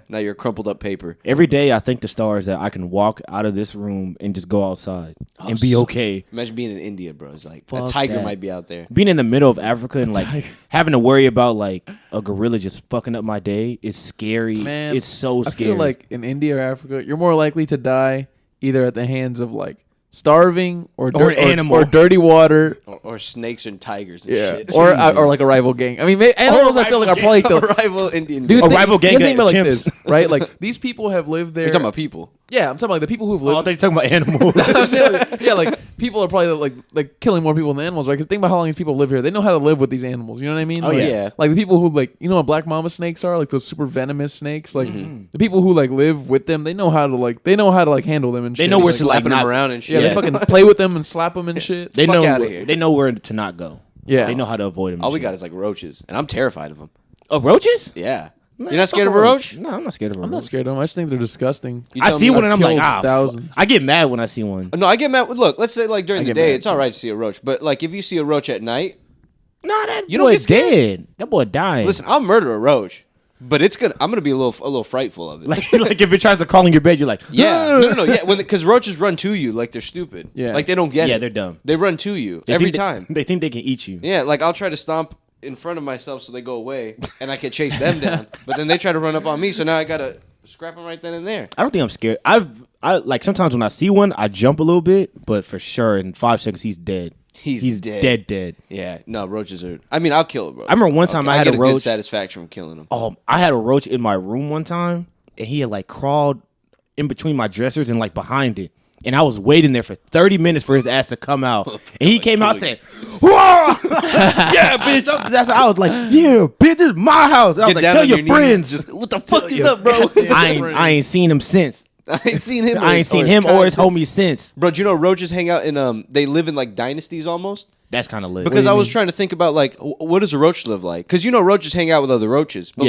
now you're crumpled up paper.
Every day I thank the stars that I can walk out of this room and just go outside and be
so-
okay.
Imagine being in India, bro. It's like a
Fuck
tiger
that.
might be out there.
Being in the middle of Africa and like
tiger.
having to worry about like a gorilla just fucking up my day is scary.
Man,
it's so
I
scary.
feel like in India or Africa, you're more likely to die either at the hands of like starving or
Or an animal.
or dirty water.
Or snakes and tigers and
Yeah,
shit.
or like a rival gang. I mean, animals. I feel like are probably
a
the
rival Indian.
dude.
A
think-
rival gang
you think
of
about it like
chimps.
this, right? Like these people have lived there.
You're talking about people.
Yeah, I'm talking like the people who've
oh, I
lived.
thought you were talking about animals.
I'm saying, like, yeah, like people are probably like killing more people than animals, right? Because think about how long these people live here. They know how to live with these animals. You know what I mean?
Oh,
Like-
yeah.
Like the people who like what black mama snakes are, like those super venomous snakes. Like the people who like live with them, they know how to handle them and
They
shit.
know where
Like,
to, like,
slapping them
not-
around and
yeah,
shit.
they fucking play with them and slap them and shit.
They
Fuck
know
outta
where,
here.
they know where to not go.
Yeah.
They know how to avoid them.
All we got is like roaches, and I'm terrified of them.
Oh, roaches?
Yeah, You're not scared of a roach?
No, I'm not scared of a roach.
I'm not scared of them. I just think they're disgusting.
I see one and I'm like,
killed thousands.
I get mad when I see one.
No, I get mad. Look, let's say like during the
get
day,
mad
it's all right to see a roach. But like if you see a roach at night,
Nah, that
You don't
boy
get scared?
dead. That boy dying.
listen, I'll murder a roach. But I'm gonna be a little frightful of it.
like if it tries to crawl in your bed, you're like,
yeah, no, yeah, because roaches run to you like they're stupid.
Yeah.
like they don't get it.
Yeah, they're dumb.
They run to you
They
every
think
time.
They think they can eat you.
Yeah, like I'll try to stomp in front of myself so they go away, and I can chase them down. But then they try to run up on me, so now I gotta scrap them right then and there.
I don't think I'm scared. I like sometimes when I see one, I jump a little bit, but for sure in 5 seconds he's dead.
He's
dead.
Yeah, no, roaches are. I mean, I'll kill a roach.
I remember one time I had
get
a
good
roach.
satisfaction from killing them.
Oh, I had a roach in my room one time, and he had like crawled in between my dressers and like behind it. And I was waiting there for 30 minutes for his ass to come out. And he came out saying, "Whoa!" Yeah, bitch. That's I was like, "Yeah, bitch, this is my house." And I was like, "Tell your friends."
Just what the fuck is up, bro?
I ain't seen him since.
I ain't seen him.
I ain't seen him or his homies since.
Bro, do you know roaches hang out in they live in like dynasties almost?
That's kind of lit.
Because I was trying to think about like what does a roach live like? Because you know roaches hang out with other roaches, but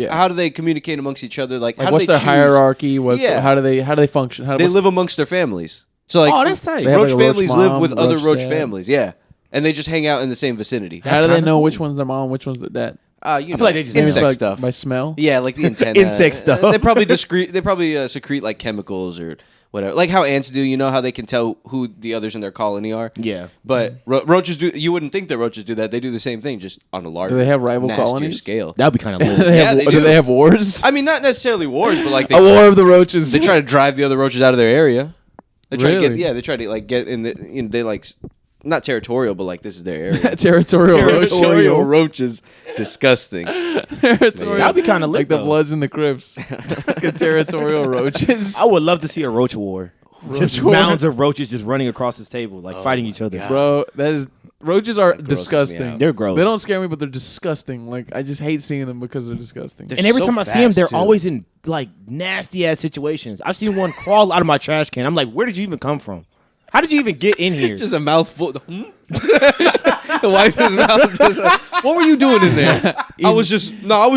how do they communicate amongst each other? Like how do
what's
they
their
choose?
hierarchy?
Yeah.
How do they function?
They live amongst their families. So like,
Oh, that's tight.
They have,
roach
like, a roach
families
mom,
live with other
roach
roach
dad.
families. Yeah, and they just hang out in the same vicinity.
How do they
kinda
know
cool.
which one's their mom, which one's their dad?
You know,
feel like they just
Maybe
insect
by,
stuff.
by smell.
Yeah, like the antenna.
Insect stuff.
They probably secrete like chemicals or whatever. Like how ants do. You know how they can tell who the others in their colony are.
Yeah.
But roaches do. You wouldn't think that roaches do that. They do the same thing, just on a larger.
Do they have rival
nastier
colonies?
scale?
That'd be kind of lit.
they
do
do.
they have wars?
I mean, not necessarily wars, but like
A war of the roaches.
they try to drive the other roaches out of their area. They try to
Really?
get they try to like get in the they like not territorial, but like this is their area.
Territorial roaches.
Territorial roaches, disgusting.
Territorial.
That'd be kinda lit,
like the
though.
Bloods and the Crips. Like territorial roaches.
I would love to see a roach war. Just
war?
mounds of roaches just running across this table, like fighting each other.
Bro, roaches are
grosses me
disgusting.
out.
They're gross.
They don't scare me, but they're disgusting. Like I just hate seeing them because they're disgusting.
They're
And every
so
time I see them,
fast,
they're
too.
always in like nasty ass situations. I've seen one crawl out of my trash can. I'm like, where did you even come from? How did you even get in here?
Just a mouthful. The wife in his mouth. Just like, what were you doing in there? I was just. What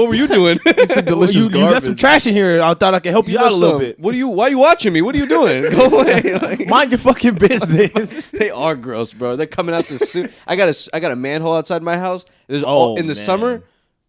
were you doing?
Some delicious
you
garbage.
left some trash in here. I thought I could help you out a little bit.
Why are you watching me? What are you doing? Go away. Like,
Mind your fucking business.
they are gross, bro. They're coming out the suit. I got a manhole outside my house. There's
Oh,
in the
man.
summer.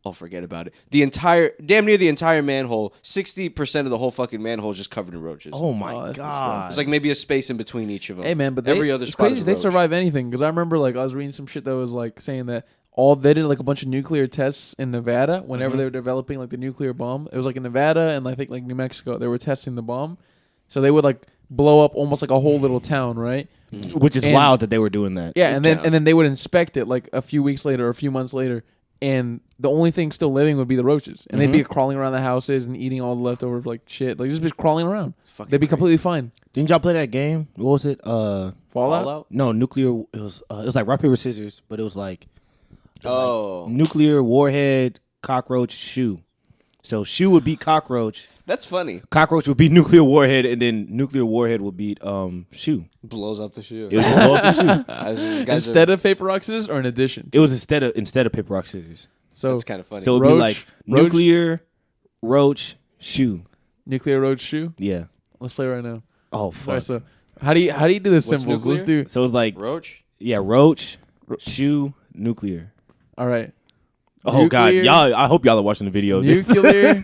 Oh, forget about it. Damn near the entire manhole. 60% of the whole fucking manhole is just covered in roaches.
Oh my
that's
god.
There's like maybe a space in between each of them.
Hey man, but
every other
it's
spot
crazy.
is a
They
roach.
survive anything because I remember like I was reading some shit that was like saying that they did like a bunch of nuclear tests in Nevada whenever they were developing like the nuclear bomb. It was like in Nevada and I think like New Mexico. They were testing the bomb, so they would like blow up almost like a whole little town, right?
Which is
And-
wild that they were doing that.
Yeah, and
town.
then they would inspect it like a few weeks later or a few months later, and the only thing still living would be the roaches, and they'd be crawling around the houses and eating all the leftover like shit, like just be crawling around.
Fucking
They'd be
crazy.
completely fine.
Didn't y'all play that game? What was it?
Fallout.
No, nuclear. It was like rock paper scissors, but it was like
Oh,
nuclear warhead, cockroach, shoe. So shoe would beat cockroach.
that's funny.
Cockroach would beat nuclear warhead, and then nuclear warhead would beat shoe.
Blows up the shoe.
It was blow up the shoe.
Instead of paper rock scissors or in addition.
It was instead of paper rock scissors.
So
that's kind of funny.
So it'd be
Roach,
like
roach.
nuclear, roach, shoe.
nuclear roach shoe.
Yeah.
Let's play right now.
Oh
All
fuck.
right, so how do you do the symbols? Let's
nuclear?
do.
So it's like
roach.
roach, shoe, nuclear.
All right.
Oh god,
Nuclear-
y'all! I hope y'all are watching the video. of this.
Nuclear,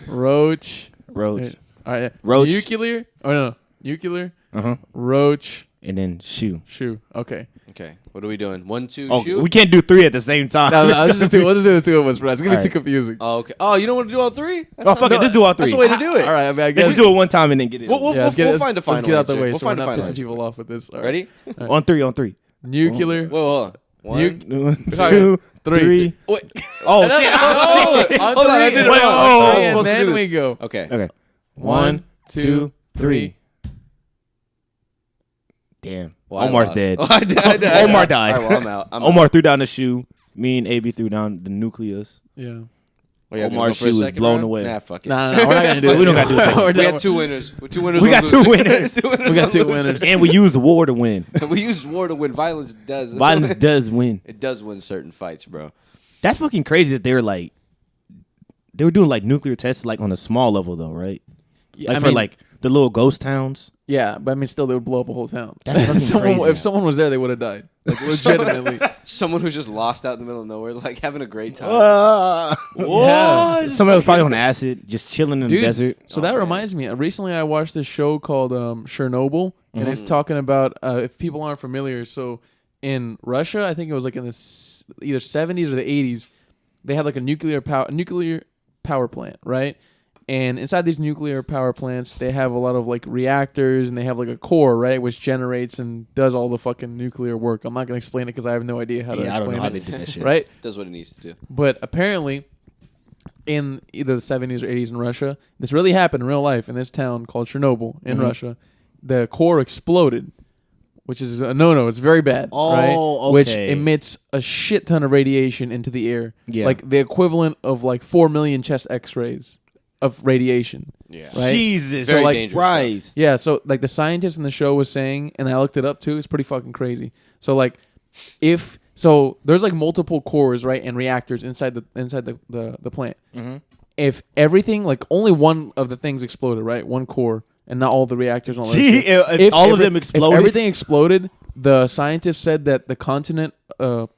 roach.
roach,
All right.
Roach.
Nuclear. Oh no. Nuclear,
uh-huh,
roach,
and then shoe.
shoe. Okay.
Okay, what are we doing? 1, 2,
Oh,
shoot.
we can't do 3 at the same time.
No, let's just do the two of us, bro. It's gonna be
All
too
right.
confusing.
Oh, okay. Oh, you don't want to do all 3?
Oh fuck it, just do all 3.
That's the way to do it.
All right. I mean, I
Let's
guess.
just do it one time and then get it.
We'll
Yeah, let's get,
we'll find a final
let's get out the
answer.
way
We'll
so we're
find a
not
final
pissing
answer.
people off with this. All right.
Ready?
on 3.
Nuclear.
Whoa, hold on. 1.
Sorry.
2,
3.
3.
Wait.
Oh shit!
Oh,
shit.
on
Hold on, I
three.
did it
Wait,
wrong.
oh,
I was
And
supposed to do
then
this.
we go.
Okay.
Okay.
1, 2, 3.
Damn.
Well, I
Omar's
lost.
dead.
Oh, I did.
Omar died.
All right, well, I'm out.
Omar threw down the shoe. Me and AB threw down the nucleus.
Yeah.
Well, y'all gonna
Omar's
go for a
shoe is
second
blown
round?
away.
Nah, fuck it.
No, we're not gonna do it.
We don't gotta do it.
We're
We
done.
got 2 winners. With 2 winners.
We
one
got 2
loser.
winners.
2 winners.
We got
one
2
loser.
winners.
And we use war to win.
We use war to win. Violence does.
Violence does win.
It does win certain fights, bro.
That's fucking crazy that they're like they were doing like nuclear tests like on a small level though, right?
Yeah,
Like for like the little ghost towns.
Yeah, but I mean, still, they would blow up a whole town.
That's fucking crazy.
If someone was there, they would have died. Like, legitimately.
Someone who's just lost out in the middle of nowhere, like having a great time.
What? Somebody was probably on acid, just chilling in the desert.
So that reminds me. Recently, I watched this show called Chernobyl, and it's talking about, if people aren't familiar, so in Russia, I think it was like in the either 70s or the 80s, they had like a nuclear power plant, right? And inside these nuclear power plants, they have a lot of like reactors, and they have like a core, right, which generates and does all the fucking nuclear work. I'm not gonna explain it because I have no idea how to explain it.
I don't know how they did that shit.
Right?
Does what it needs to do.
But apparently, in either the 70s or 80s in Russia, this really happened in real life in this town called Chernobyl in Russia. The core exploded, which is a no-no. It's very bad, right?
Okay.
Which emits a shit ton of radiation into the air, like the equivalent of like 4 million chest X-rays of radiation.
Yeah.
Right?
Jesus
Very
like,
dangerous
Christ.
stuff.
Yeah, so like the scientist in the show was saying, and I looked it up too, it's pretty fucking crazy. So like there's like multiple cores, right, and reactors inside the plant.
Mm-hmm.
If everything, like only one of the things exploded, right? One core, and not all the reactors and all that
Gee,
shit.
if all of them exploded?
If everything exploded, the scientists said that the continent,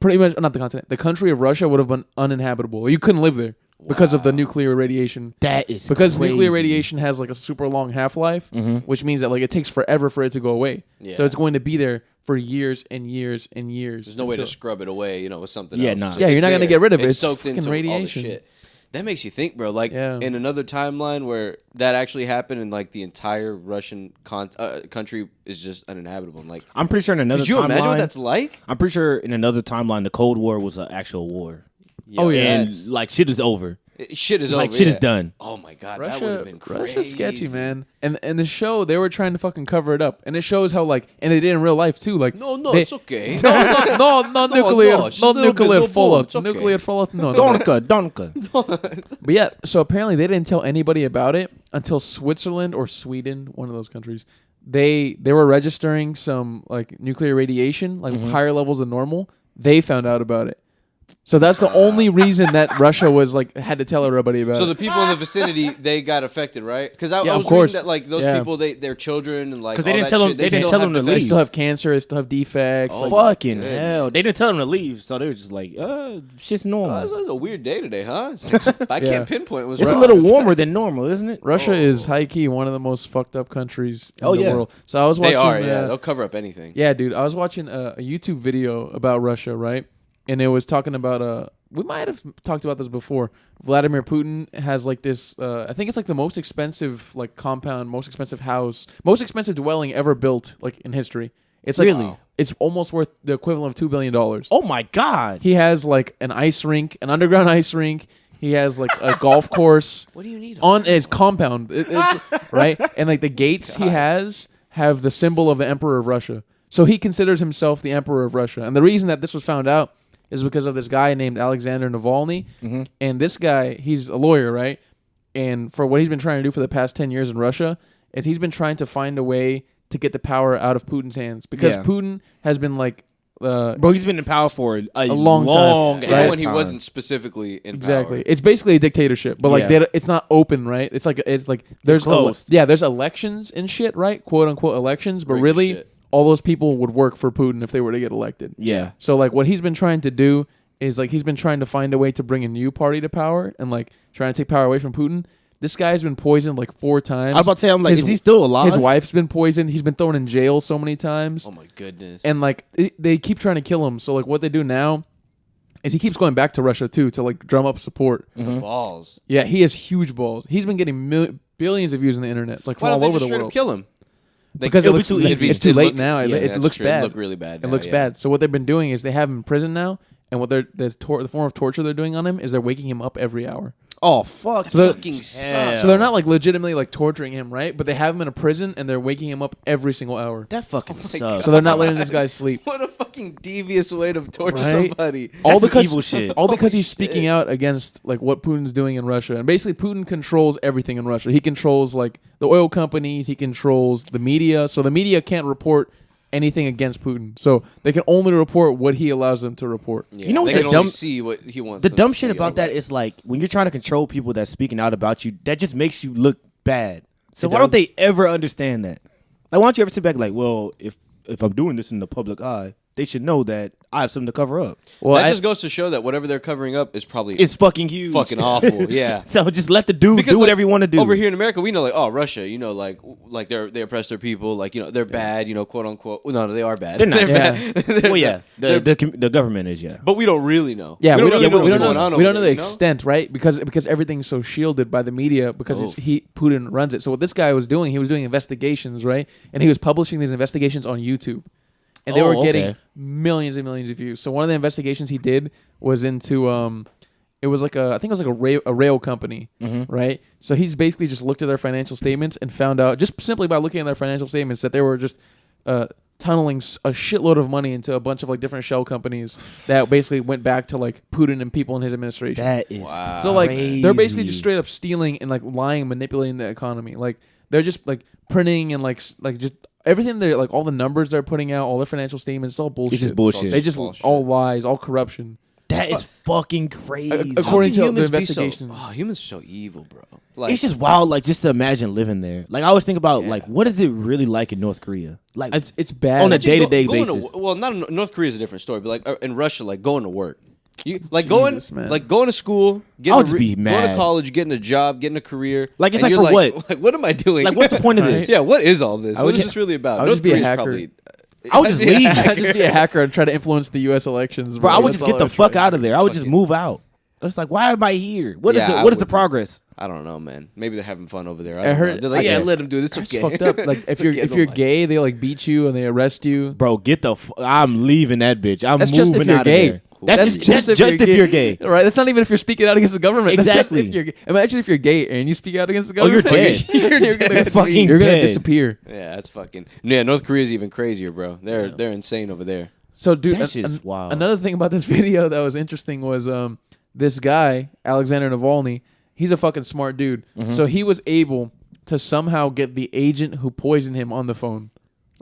pretty much, not the continent, the country of Russia would have been uninhabitable. You couldn't live there. Because of the nuclear radiation.
That is
because
crazy.
Nuclear radiation has like a super long half-life, which means that like it takes forever for it to go away.
Yeah.
So it's going to be there for years and years and years.
There's no way to scrub it away, with something
Yeah,
else.
nah.
It's
Yeah, you're
just
not gonna
there.
get rid of it.
It's
It's
soaked
fucking
into
radiation.
all the shit. That makes you think, bro. Like
Yeah.
in another timeline where that actually happened, and like the entire Russian country is just uninhabitable. And, like,
I'm pretty sure in another
could you
timeline,
imagine what that's like?
I'm pretty sure in another timeline, the Cold War was an actual war.
Yeah,
Oh, yeah.
And
that's-
like shit is over.
shit is
Like
over.
shit is
yeah.
done.
Oh my god, that would have been crazy.
Russia's sketchy, man. And the show, they were trying to fucking cover it up, and it shows how like, and they did in real life too. Like,
No,
they-
it's okay.
no, nuclear,
no, just a
no
little bit,
nuclear
no
fallout,
it's okay.
nuclear fallout. No,
Donka.
But yeah, so apparently they didn't tell anybody about it until Switzerland or Sweden, one of those countries. They were registering some like nuclear radiation, like higher levels than normal. They found out about it. So that's the only reason that Russia was like had to tell everybody about
So
it.
the people in the vicinity, they got affected, right? Because I
Yeah,
was
of course.
reading that like those
Yeah.
people, their children and like
'Cause they
all
didn't
that
tell them-
shit,
they didn't
still
tell
have
them to
They
defenses.
still have cancer. They still have defects.
Oh,
like,
my
Fucking
goodness.
hell. They didn't tell them to leave, so they were just like, shit's normal.
Oh, this is a weird day today, huh? I
Yeah.
can't pinpoint what's
It's
wrong.
a little warmer than normal, isn't it?
Russia is high key one of the most fucked up countries in the
yeah.
world. So I was
They
watching.
are, yeah. They'll cover up anything.
Yeah, dude. I was watching a YouTube video about Russia, right? And it was talking about we might have talked about this before. Vladimir Putin has like this. I think it's like the most expensive like compound, most expensive house, most expensive dwelling ever built like in history. It's like
Really?
it's almost worth the equivalent of $2 billion.
Oh my God.
He has like an ice rink, an underground ice rink. He has like a golf course.
What do you need?
On his compound, it's, right? And like the gates he has have the symbol of the Emperor of Russia. So he considers himself the Emperor of Russia. And the reason that this was found out is because of this guy named Alexander Navalny. And this guy, he's a lawyer, right? And for what he's been trying to do for the past 10 years in Russia is he's been trying to find a way to get the power out of Putin's hands. Because
Yeah.
Putin has been like...
Bro, he's been in power for a
long time,
long
Even
right?
when he
time.
wasn't specifically in
Exactly.
power.
It's basically a dictatorship, but like
Yeah.
it's not open, right? It's like there's
closed.
there's elections and shit, right? Quote unquote elections, but
Rigged
really
shit.
all those people would work for Putin if they were to get elected.
Yeah.
So like what he's been trying to do is like he's been trying to find a way to bring a new party to power and like trying to take power away from Putin. This guy's been poisoned like 4 times.
I was about to say, I'm like,
His-
is he still alive?
His wife's been poisoned. He's been thrown in jail so many times.
Oh my goodness.
And like they keep trying to kill him. So like what they do now is he keeps going back to Russia too to like drum up support.
balls.
Yeah, he has huge balls. He's been getting billions of views on the internet, like from
Why don't
all
they
over
just
the
straight up
world.
kill him?
Because
it'll be
looks,
too
it's-
easy.
it's too
It
late
look-
now.
yeah,
it
that's
looks
true.
bad.
It look really bad.
It
now,
looks
yeah.
bad. So what they've been doing is they have him in prison now, and what the form of torture they're doing on him is they're waking him up every hour.
Oh, fuck.
So they're-
Fucking
hell.
sucks.
So they're not like legitimately like torturing him, right? But they have him in a prison and they're waking him up every single hour.
That fucking sucks.
God.
So they're not letting this guy sleep.
What a fucking devious way to torture
Right?
somebody.
All
That's some
because
evil shit.
All because
Holy
he's speaking
shit.
out against like what Putin's doing in Russia, and basically Putin controls everything in Russia. He controls like the oil companies. He controls the media, so the media can't report anything against Putin. So they can only report what he allows them to report.
Yeah,
You know
they
what's
can
the
only
dumb-
see what he wants.
The
them
dumb
to
shit
see
about that
online.
is like when you're trying to control people that's speaking out about you, that just makes you look bad. So
It
why don't
does.
they ever understand that? Like, why don't you ever sit back like, well, if I'm doing this in the public eye, they should know that I have something to cover up.
Well,
that just goes to show that whatever they're covering up is probably
It's fucking huge.
fucking awful. Yeah.
So just let the dude
Because,
do whatever you want to do.
Over here in America, we know like, oh, Russia, you know, like they oppress their people, like, you know, they're bad, you know, quote unquote. No, they are bad.
They're not.
Yeah.
bad.
Well, yeah, the government is, yeah.
But we don't really know.
Yeah,
we don't really know what's
we
going
don't
on.
know,
over
we don't know
there,
the
you know?
extent, right? Because everything's so shielded by the media because Putin runs it. So what this guy was doing, he was doing investigations, right? And he was publishing these investigations on YouTube. And they were getting millions and millions of views. So one of the investigations he did was into it was like I think it was like a rail company, right? So he's basically just looked at their financial statements and found out just simply by looking at their financial statements that they were just tunneling a shitload of money into a bunch of like different shell companies that basically went back to like Putin and people in his administration.
That is
So like they're basically
crazy.
just straight up stealing and like lying, manipulating the economy. Like they're just like printing and like just everything. They're like all the numbers they're putting out, all their financial statements. It's all bullshit.
It's just bullshit.
They just
Bullshit.
all lies, all corruption.
That is fucking crazy.
According to the
humans be
investigation.
humans are so evil, bro. Like,
It's just wild, like just to imagine living there. Like I always think about, like, what is it really like in North Korea? Like
It's bad.
on a
imagine
day-to-day
going
basis.
well, not in North Korea is a different story, but like in Russia, like going to work. You like
Jesus, man.
going to school, getting
I'll just be
going
mad.
to college, getting a job, getting a career.
Like, it's
and
like
you're
for what?
Like what am I doing?
Like, what's the point of this?
Yeah, what is all this?
I
What
would
is
ju-
this really about?
I would
North
just be a
Korea's
hacker.
probably.
I would just leave.
I'd just be a hacker and try to influence the U.S. elections,
Bro, I would
That's
just get
all
the
would
fuck
try.
out of there. I would just
Fuck it.
move out. It's like, why am I here? What is
Yeah,
the
I
what is the
would.
progress?
I don't know, man. Maybe they're having fun over there.
I heard-
Know. They're like,
I
yeah,
guess.
let them do it. It's
It's
okay.
fucked up. Like if
It's
you're
okay,
if
don't
you're
mind.
gay, they like beat you and they arrest you.
Bro, get the I'm leaving that bitch. I'm
That's
moving
just if you're
out of
gay.
there. That's just if you're gay.
Right? That's not even if you're speaking out against the government. That's
Exactly.
just if you're gay. Imagine if you're gay and you speak out against the
Oh, you're
government.
dead.
you're gonna
Fucking
you're gonna
dead.
disappear.
Yeah, that's fucking. Yeah, North Korea's even crazier, bro. They're insane over there.
So, dude,
That shit's wild.
Another thing about this video that was interesting was this guy, Alexander Navalny, he's a fucking smart dude.
Mm-hmm.
So he was able to somehow get the agent who poisoned him on the phone,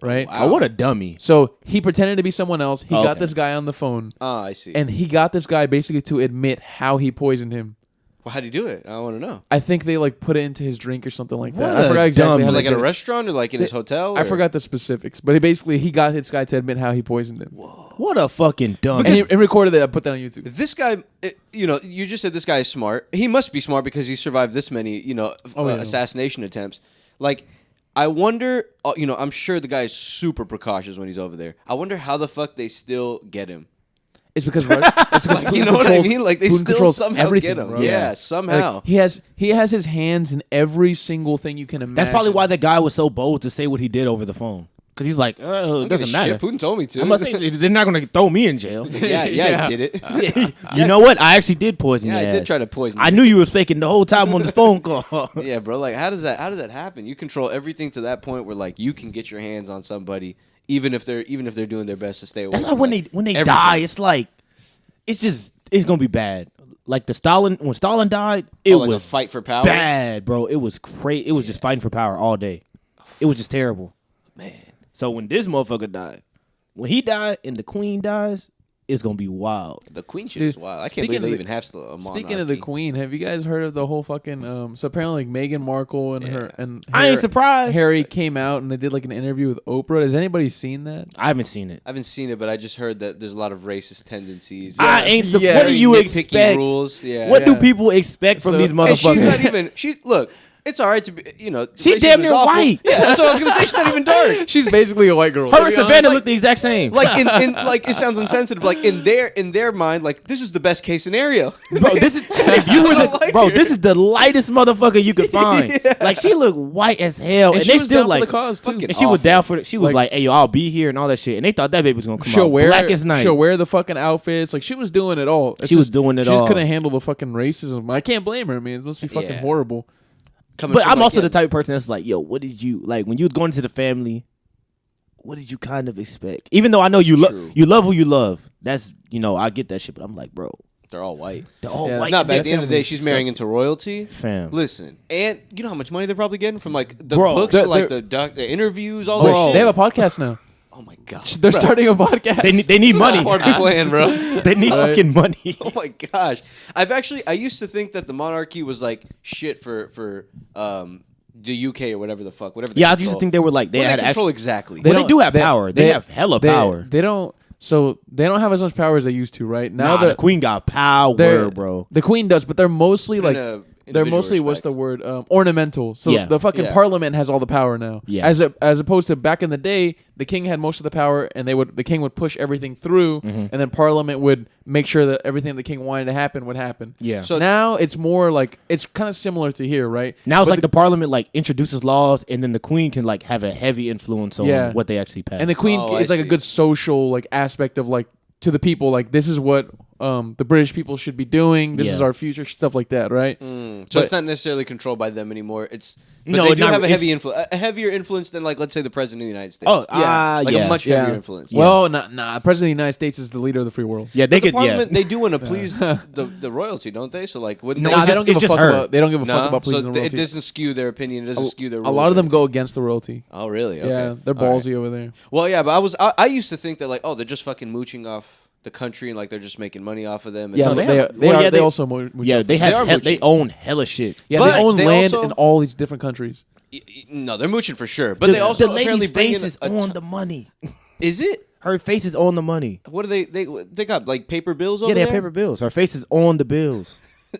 right?
Oh, what a dummy.
So he pretended to be someone else. He got
Okay.
this guy on the phone,
Ah, I see.
and he got this guy basically to admit how he poisoned him.
well, how'd he do it? I want to know.
I think they like put it into his drink or something like that.
What
I forgot
a
exactly
dumb-
how they
Like at a
did it.
restaurant or like in his hotel?
I
or-
forgot the specifics, but he got his guy to admit how he poisoned him.
What a fucking dummy.
And he recorded it. I put that on YouTube.
This guy, you know, you just said this guy is smart. He must be smart because he survived this many, you know,
Oh, yeah.
assassination attempts. Like, I wonder, you know, I'm sure the guy is super precautious when he's over there. I wonder how the fuck they still get him.
It's because Putin
You know what I
controls-
mean? Like, they
Putin
still
controls
somehow
everything,
get him.
bro.
Yeah, somehow.
Like, he has his hands in every single thing you can imagine.
That's probably why that guy was so bold to say what he did over the phone. Because he's like, it doesn't matter.
Shit, Putin told me to.
I'm about to say, they're not going to throw me in jail.
yeah, I did it.
You know what? I actually did poison
Yeah,
your
I did
ass.
try to poison
I
you.
knew you was faking the whole time on this phone call.
Yeah, bro. Like, how does that happen? You control everything to that point where like you can get your hands on somebody, even if they're doing their best to stay away.
That's why
from,
when
like,
they
everything.
die, it's like, it's gonna be bad. Like when Stalin died, it
like
was
a fight for power.
bad, bro. It was crazy. It was just fighting for power all day. It was just terrible, man. So when this motherfucker died, when he died and the queen dies, it's gonna be wild.
The queen shit
Dude,
is wild. I can't
speaking
believe
of
they
the-
even have still a monarchy.
Speaking of the queen, have you guys heard of the whole fucking? So apparently, like Meghan Markle and her and
I ain't surprised.
Harry came out and they did like an interview with Oprah. Has anybody seen that?
I haven't seen it.
I haven't seen it, but I just heard that there's a lot of racist tendencies.
I ain't.
Yeah,
What do you
nitpicky
expect?
rules. Yeah.
What do
Yeah.
people expect from
So-
these
And
And she's not
motherfuckers?
even. She's look. It's all right to be. You know.
She
racism
damn
is
near
awful.
white.
Yeah, that's what I was gonna say. She's not even dark.
She's basically a white girl.
Her and Savannah look the exact same.
Like in like it sounds insensitive. Like in their mind, like this is the best case scenario.
Bro, this is if you were
I
the
don't like
bro.
her.
This is the lightest motherfucker you could find. Like she looked white as hell, and,
she
they
was
still
down
like,
for the cause too.
fucking
and she was
awful.
down for it. She was
Like-
like, "Hey, yo, I'll be here," and all that shit. And they thought that baby was gonna come
She'll
out
wear
black as night.
She'll wear the fucking outfits. Like she was doing it all. It's
She was
just-
doing it
she just
all.
couldn't handle the fucking racism. I can't blame her. I mean, it must be fucking
Yeah.
horrible.
Coming
But
from,
I'm
like,
also
yeah,
the type of person that's like, yo, what did you like when you was going into the family? What did you kind of expect? Even though I know you
True.
love who you love. That's I get that shit. But I'm like, bro,
they're all white.
they're all
Yeah.
white.
Not bad. At
that
the end of the day,
family's
she's marrying
disgusting.
into royalty.
fam.
Listen, and you know how much money they're probably getting from like the
Bro,
books,
they're-
like the interviews, all
Oh,
that shit.
they have a podcast now.
Oh my gosh.
They're starting a podcast.
They need money.
Part of the plan, bro.
They need fucking money.
Oh my gosh. I used to think that the monarchy was like shit for the UK or whatever the fuck, whatever.
Yeah, I used to think they were like they had
control
actually.
exactly.
Well, they do have power. They have hella power.
They don't. So they don't have as much power as they used to, right? Now
the queen got power, bro.
The queen does, but they're mostly like they're
individual
mostly what's the
respect.
word ornamental. So
Yeah.
the fucking
Yeah.
parliament has all the power now.
Yeah.
As opposed to back in the day, the king had most of the power, and the king would push everything through, and then parliament would make sure that everything the king wanted to happen would happen.
Yeah.
So now it's more like it's kind of similar to here, right?
Now it's
But
like the parliament like introduces laws, and then the queen can like have a heavy influence on
Yeah.
what they actually pass.
And the queen
Oh, I
is like a
see.
good social like aspect of like to the people, like this is what the British people should be doing. This is
Yeah.
our future, stuff like that, right?
So
But-
it's not necessarily controlled by them anymore. It's but
No,
they do
not-
have a heavy
it's-
influence, a heavier influence than like let's say the president of the United States.
Oh,
like
yeah.
a much heavier influence.
Well, nah. President of the United States is the leader of the free world.
yeah, they
But the
could. Yeah,
parliament, they do want to please the royalty, don't they? So like, wouldn't
No,
they?
Nah,
it's
they
just-
don't give a
it's just
fuck
her.
about. They don't give a fuck
No?
about pleasing
So
the
it
royalty.
doesn't skew their opinion. It doesn't skew their rules.
A lot of them
or
go against the royalty.
anything. Oh, really? Okay.
Yeah, they're
All right.
ballsy over there.
Well, yeah, but I used to think that like, oh, they're just fucking mooching off the country and like they're just making money off of them. And
Yeah,
no,
they
have-
they also
yeah, they
are
have. They
mooching.
own hella shit.
yeah
But
they own
they
land
also-
in all these different countries.
no, they're mooching for sure. But they also
the
apparently
lady's
bring
face
in
is
a
on
ton-
the money.
Is it?
Her face is on the money.
What do they got like paper bills over
Yeah, they have
there?
paper bills. Her face is on the bills.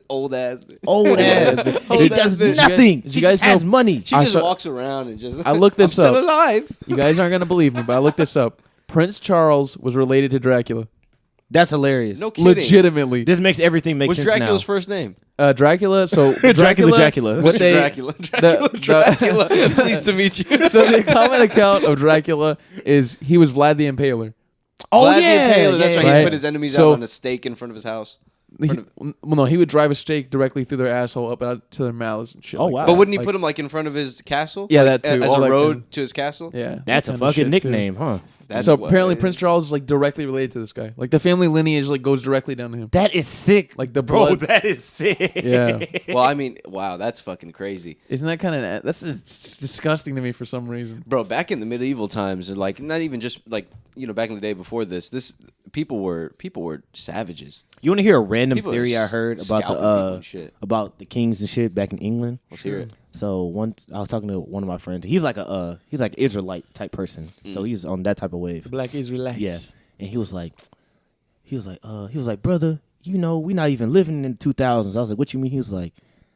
Old ass bitch.
Old ass. And she
Old ass
does
bitch.
nothing.
Did
She
you guys
just has
know-
money.
She
I
just
saw-
walks around and just.
I looked this
I'm
up.
Still alive.
You guys aren't gonna believe me, but I looked this up. Prince Charles was related to Dracula.
That's hilarious.
No kidding.
Legitimately,
This makes everything make
What's
sense
Dracula's
now.
first name?
Dracula. So
Dracula.
What
Mr.
they,
Dracula.
the-
Dracula. Pleased to meet you.
So the common account of Dracula is he was Vlad the Impaler.
Oh
Vlad the
yeah,
Impaler, that's
yeah,
why
Right.
he put his enemies
So-
out on a stake in front of his house.
Well, no, he would drive a stake directly through their asshole up out to their mouths and shit.
Oh,
like
wow.
that.
But wouldn't he
Like,
put him like in front of his castle?
Yeah,
Like,
that too.
As
Or
a
like
road to his castle?
Yeah,
That's a
that kind of
fucking
shit, too.
nickname, huh?
That's
So
what
apparently
it
Prince
is.
Charles is like directly related to this guy. Like the family lineage like goes directly down to him.
That is sick.
Like the
Bro,
blood.
that is sick.
Yeah.
Well, I mean, wow, that's fucking crazy.
Isn't that kind of that's it's disgusting to me for some reason.
Bro, back in the medieval times, and like not even just like back in the day before this people were savages.
You want to hear a random
People
theory
are
I heard about
scalping people and shit.
about the kings and shit back in England?
Let's hear it.
So once I was talking to one of my friends. He's like Israelite type person. So he's on that type of wave.
Black Israelites.
Yeah. And he was like, brother, we're not even living in the 2000s. I was like, what you mean? He was like,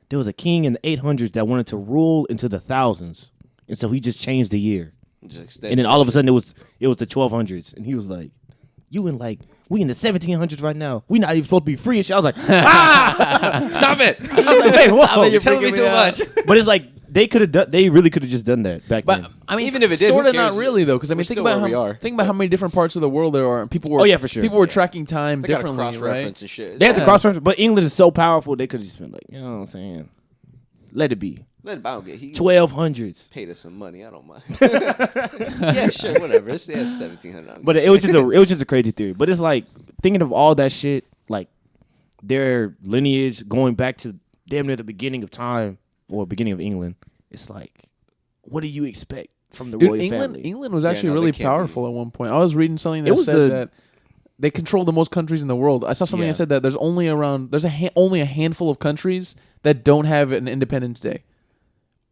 there was a king in the 800s that wanted to rule into the thousands, and so he just changed the year.
Just extend
And then all of a sudden it was the 1200s, and he was like, we in the 1700s right now. We not even supposed to be free and shit. I was like, stop it. I was like, wait, whoa.
You're telling me too much.
But it's like they really could have just done that back
But
then.
I mean,
Even if it did, who
sort of
cares?
not really though, because I
We're
mean, think
still
about
where we are.
how many different parts of the world there are, and people were.
Oh, yeah, for sure.
People were
Yeah.
tracking time
They got to
differently,
cross
right?
reference and shit.
They had to
Yeah.
cross reference, but England is so powerful they could have just been like, you know what I'm saying? Let it be.
Let it bound get. He
1200s.
paid us some money. I don't mind. Yeah, sure, whatever. It's 1700.
But it was just a crazy theory. But it's like thinking of all that shit, like their lineage going back to damn near the beginning of time or beginning of England. It's like, what do you expect from the
Dude,
royal
England
family?
England was
Yeah,
actually
no, they
really
can't
powerful at one point. I was reading something that
It was
said that they control the most countries in the world. I saw something
Yeah.
that said that there's only only a handful of countries that don't have an Independence Day.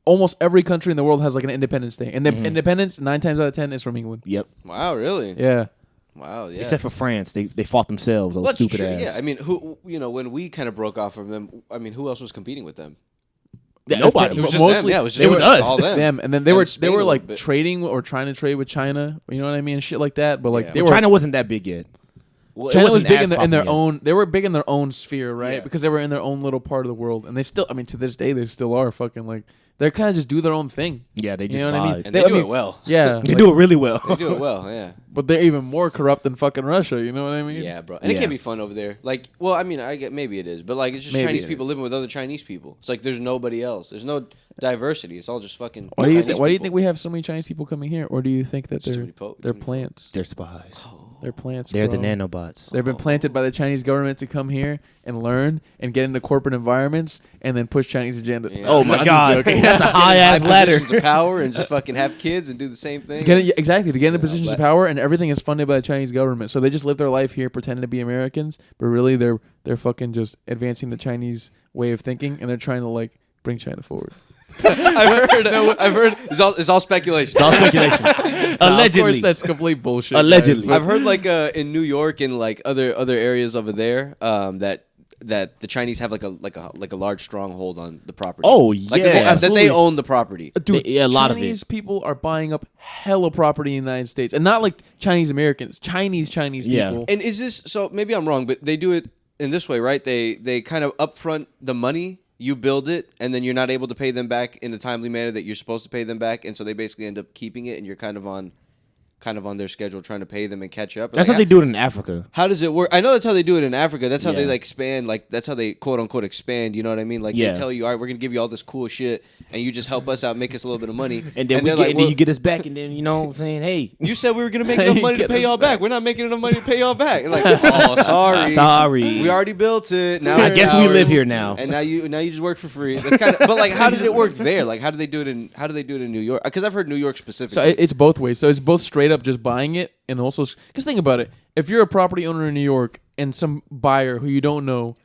Almost every country in the world has like an Independence Day, and the independence 9 times out of 10 is from England.
Yep.
Wow, really?
Yeah,
Wow, yeah.
Except for France, they fought themselves. Those
Well, that's
stupid
true,
ass.
Yeah, I mean, who when we kind of broke off from them, I mean, who else was competing with them?
Nobody.
It was just
mostly
them. Yeah, it was just
it was us.
all them.
them, and then they
And
were
Spain a little
like
bit.
trading or trying to trade with China. You know what I mean? Shit like that. But like
Yeah.
they
Well,
were.
China wasn't that big yet. Well, it
China was
wasn't
big
as
in their
popping yet.
own. They were big in their own sphere, right?
Yeah.
Because they were in their own little part of the world, and they still. I mean, to this day, they still are fucking like they're kind of just do their own thing.
Yeah, they
You
just
know what I mean?
And they
I
do
mean,
it well.
Yeah,
They do it really well.
They do it well, yeah.
but they're even more corrupt than fucking Russia. You know what I mean?
Yeah, bro. And it
Yeah.
can be fun over there. Like, well, I mean, I get maybe it is, but like it's just
Maybe
Chinese
it
people
is.
living with other Chinese people. It's like there's nobody else. There's no diversity. It's all just fucking.
Why do you
Chinese
Why do you
people.
think we have so many Chinese people coming here, or do you think that
It's too many
they're
too many
plants?
They're spies.
Oh.
They're plants.
They're the
bro.
nanobots.
They've been planted by the Chinese government to come here and learn and get into corporate environments and then push Chinese agenda.
Yeah.
Oh my
I'm just
God,
joking.
that's a high ass ladder.
Positions of power and just fucking have kids and do the same thing.
Exactly, to get into positions of
but-
power, and everything is funded by the Chinese government. So they just live their life here pretending to be Americans, but really they're fucking just advancing the Chinese way of thinking, and they're trying to like bring China forward.
I've heard. It's all speculation.
It's all speculation. Allegedly.
Of course, that's complete bullshit.
Allegedly.
guys.
I've heard like in New York and like other areas over there that the Chinese have like a large stronghold on the property.
Oh,
like
yeah,
that they
absolutely.
own the property.
Dude,
Yeah, a lot of it.
Chinese people are buying up hella property in the United States, and not like Chinese Americans, Chinese
Yeah.
people.
And is this so? Maybe I'm wrong, but they do it in this way, right? They kind of upfront the money. You build it, and then you're not able to pay them back in a timely manner that you're supposed to pay them back, and so they basically end up keeping it, and you're kind of on their schedule trying to pay them and catch up.
That's
Like,
how they do it in Africa.
How does it work? I know that's how they do it in Africa. That's how they
Yeah.
like expand. Like that's how they quote unquote expand. You know what I mean? Like
Yeah.
they tell you, all right, we're gonna give you all this cool shit, and you just help us out, make us a little bit of money,
And then,
they're like,
then you get us back, and then, you know what I'm saying? Hey,
you said we were gonna make enough money to
Get
pay
us
y'all back. We're not making enough money to pay y'all back. And like, oh, sorry,
sorry.
we already built it. Now
I
it's
guess we
ours.
live here now.
and now you just work for free. That's kind of. But like, how did it work there? Like, how do they do it in New York? Because I've heard New York specifically.
So it's both ways. So it's both straight up just buying it, and also because think about it, if you're a property owner in New York and some buyer who you don't know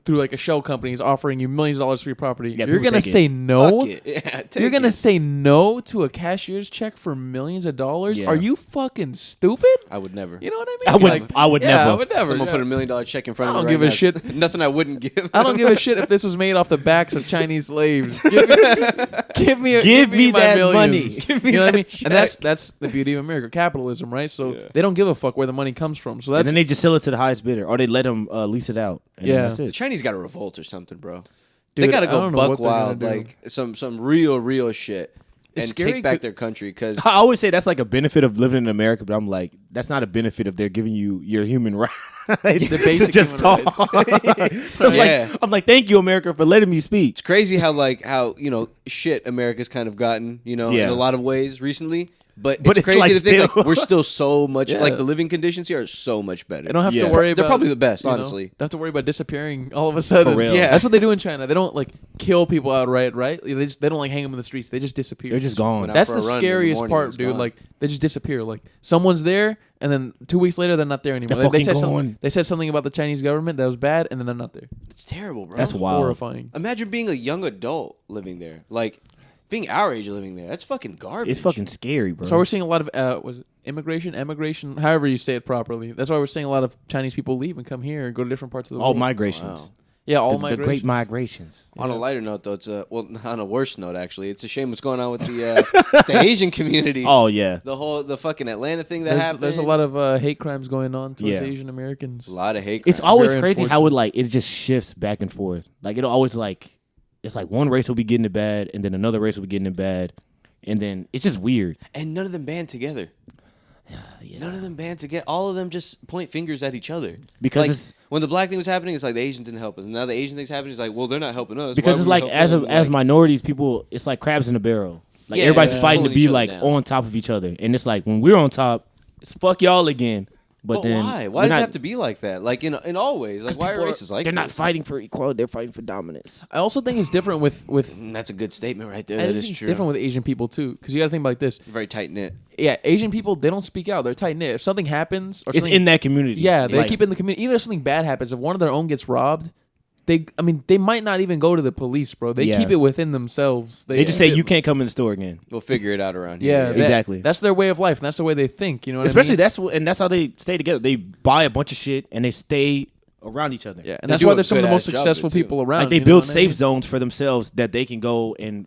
through like a shell company is offering you millions of dollars for your property,
Yeah,
you're
people
gonna
take it.
say no.
Fuck it. Yeah, take
You're gonna
it.
say no to a cashier's check for millions of dollars?
Yeah.
Are you fucking stupid?
I would never.
You know what I mean?
I would never.
I would never.
Someone
yeah.
put $1 million check in front
I
of me.
don't
right
give a
now.
shit.
Nothing I wouldn't give.
I don't give a shit if this was made off the backs of Chinese slaves. Give me my
that
millions.
money.
Give me
You know what I
that
mean?
check.
And that's the beauty of America, capitalism, right? So they don't give a fuck where the money comes from. So
And
that's
then they just sell it to the highest bidder, or they let them lease it out. And then
Yeah.
that's
The
it.
Chinese got to revolt or something, bro.
Dude,
they got to
I
go
don't know
buck
what they're gonna
wild,
do.
like some real shit,
It's
and
scary
take back
'cause-
their country. Because
I always say that's like a benefit of living in America, but I'm like, that's not a benefit if they're giving you your human rights.
The basic
to just
human
talk.
rights.
I'm like, thank you, America, for letting me speak.
it's crazy how shit America's kind of gotten in
Yeah.
a lot of ways recently. But
But
it's
it's
crazy
like
to think
still-
like we're still so much
Yeah.
like the living conditions here are so much better.
They don't have
Yeah.
to worry about.
They're probably the best,
you know,
honestly.
Don't have to worry about disappearing all of a sudden.
For real.
Yeah.
That's what they do in China. They don't like kill people outright, right? They don't like hang them in the streets. They just disappear.
They're just gone.
Went out
That's
for
the
a run in the
scariest
morning,
part,
it's
dude.
gone.
Like they just disappear. Like someone's there, and then 2 weeks later they're not there anymore.
They're
They said
fucking
something.
gone.
They said something about the Chinese government that was bad, and then they're not there.
It's terrible, bro.
That's wild.
Horrifying.
Imagine being a young adult living there, like being our age living there. That's fucking garbage.
It's fucking scary, bro.
So we're seeing a lot of was it emigration, however you say it properly. That's why we're seeing a lot of Chinese people leave and come here and go to different parts of the
all
world.
migrations.
Wow.
Yeah, all
The
migration.
great migrations.
On a lighter note, though, it's on a worse note actually. It's a shame what's going on with the the Asian community.
Oh yeah.
The fucking Atlanta thing that happened.
There's a lot of hate crimes going on towards
Yeah.
Asian Americans.
a lot of hate.
It's
crimes.
always
very
crazy how
unfortunate.
it just shifts back and forth. Like it'll always it's like one race will be getting it bad, and then another race will be getting it bad, and then it's just weird.
and none of them band together.
Yeah.
None of them band together. All of them just point fingers at each other.
Because
like,
it's-
when the black thing was happening, it's like the Asians didn't help us, and now the Asian thing's happening. It's like, well, they're not helping us.
Because
Why
it's
would we
like
help them?
as
Like,
minorities, people, it's like crabs in a barrel. Like
Yeah,
everybody's
yeah.
fighting to
Pulling
be
each other
like
down.
on top of each other, and it's like when we're on top, it's fuck y'all again. But then
why?
we're
Why does
not-
it have to be like that? Like in all ways. Like why are
people
races like
they're not
this?
fighting for equality? They're fighting for dominance.
I also think it's different with
That's a good statement right there.
I
That
think
is
it's
true.
different with Asian people too, because you got to think about like this.
Very tight knit.
Yeah, Asian people, they don't speak out. They're tight knit. If something happens, or
It's
something,
in that community.
yeah, they
Like,
keep in the community. Even if something bad happens, if one of their own gets robbed, they might not even go to the police, bro. They
Yeah.
keep it within themselves.
They just say you can't come in the store again.
We'll figure it out around
Yeah,
here.
that-
Exactly.
That's their way of life, and that's the way they think. You know, what
Especially
I mean?
that's how they stay together. They buy a bunch of shit and they stay around each other.
Yeah, and
They
that's
do
why
a
there's some of the
good-ass
most
job
successful
there, too.
people around.
Like they
you know
build
what I
safe
mean?
zones for themselves that they can go and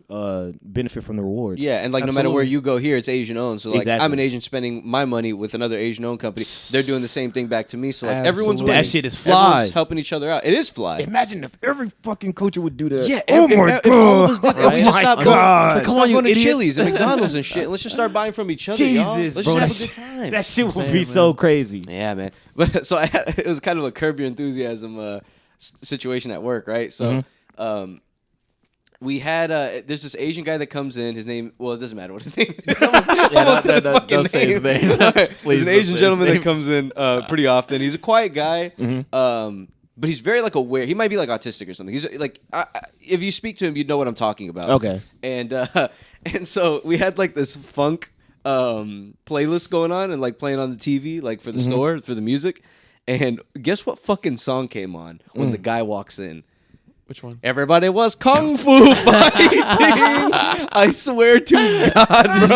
benefit from the rewards.
Yeah, and like no matter where
Absolutely.
you go here, it's Asian owned. So like
Exactly.
I'm an Asian spending my money with another Asian owned company. They're doing the same thing back to me. So like everyone's
Absolutely.
winning.
That shit is fly.
Everyone's helping each other out. It is fly.
Imagine if every fucking culture would do that.
Yeah,
Oh
if,
my
if all of us
god.
did that, we
Right?
just
Oh
stop
my
going.
God.
It's like, come
Come
on,
on,
you
you
going to
idiots.
Chili's and McDonald's and shit. Let's just start buying from each other, y'all.
Jesus,
Let's
bro.
just have a good time.
That shit would
Same,
be
man.
so crazy.
Yeah, man. But so it was kind of a Curb Your Enthusiasm situation at work, right? So, we had there's this Asian guy that comes in. His name, well, it doesn't matter what his name is. Almost said his fucking
don't say his name.
There's
Please
an
don't
Asian
say his
gentleman
name.
that comes in pretty often. He's a quiet guy, but he's very like aware. He might be like autistic or something. He's like, if you speak to him, you'd know what I'm talking about.
Okay.
And so we had like this funk playlist going on and like playing on the TV, like for the store for the music. And guess what fucking song came on when the guy walks in?
Which one?
Everybody was kung fu fighting. I swear to God,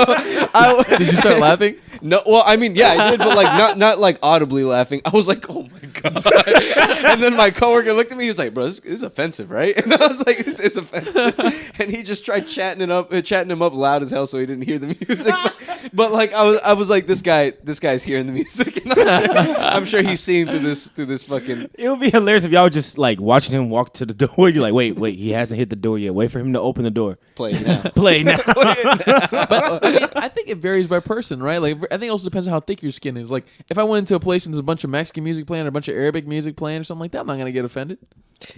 bro.
Did you start laughing?
No, well, I mean, yeah, I did, but like not like audibly laughing. I was like, oh my God. And then my coworker looked at me. He was like, bro, this is offensive, right? And I was like, this is offensive. And he just tried chatting him up loud as hell so he didn't hear the music. But like I was like, this guy's hearing the music. And I'm sure he's seeing through this fucking.
It would be hilarious if y'all were just like watching him walk to the door. You're like, wait, he hasn't hit the door yet. Wait for him to open the door.
Play it now.
Play now.
But I mean, I think it varies by person, right? Like, I think it also depends on how thick your skin is. Like, if I went into a place and there's a bunch of Mexican music playing or a bunch of Arabic music playing or something like that, I'm not gonna get offended.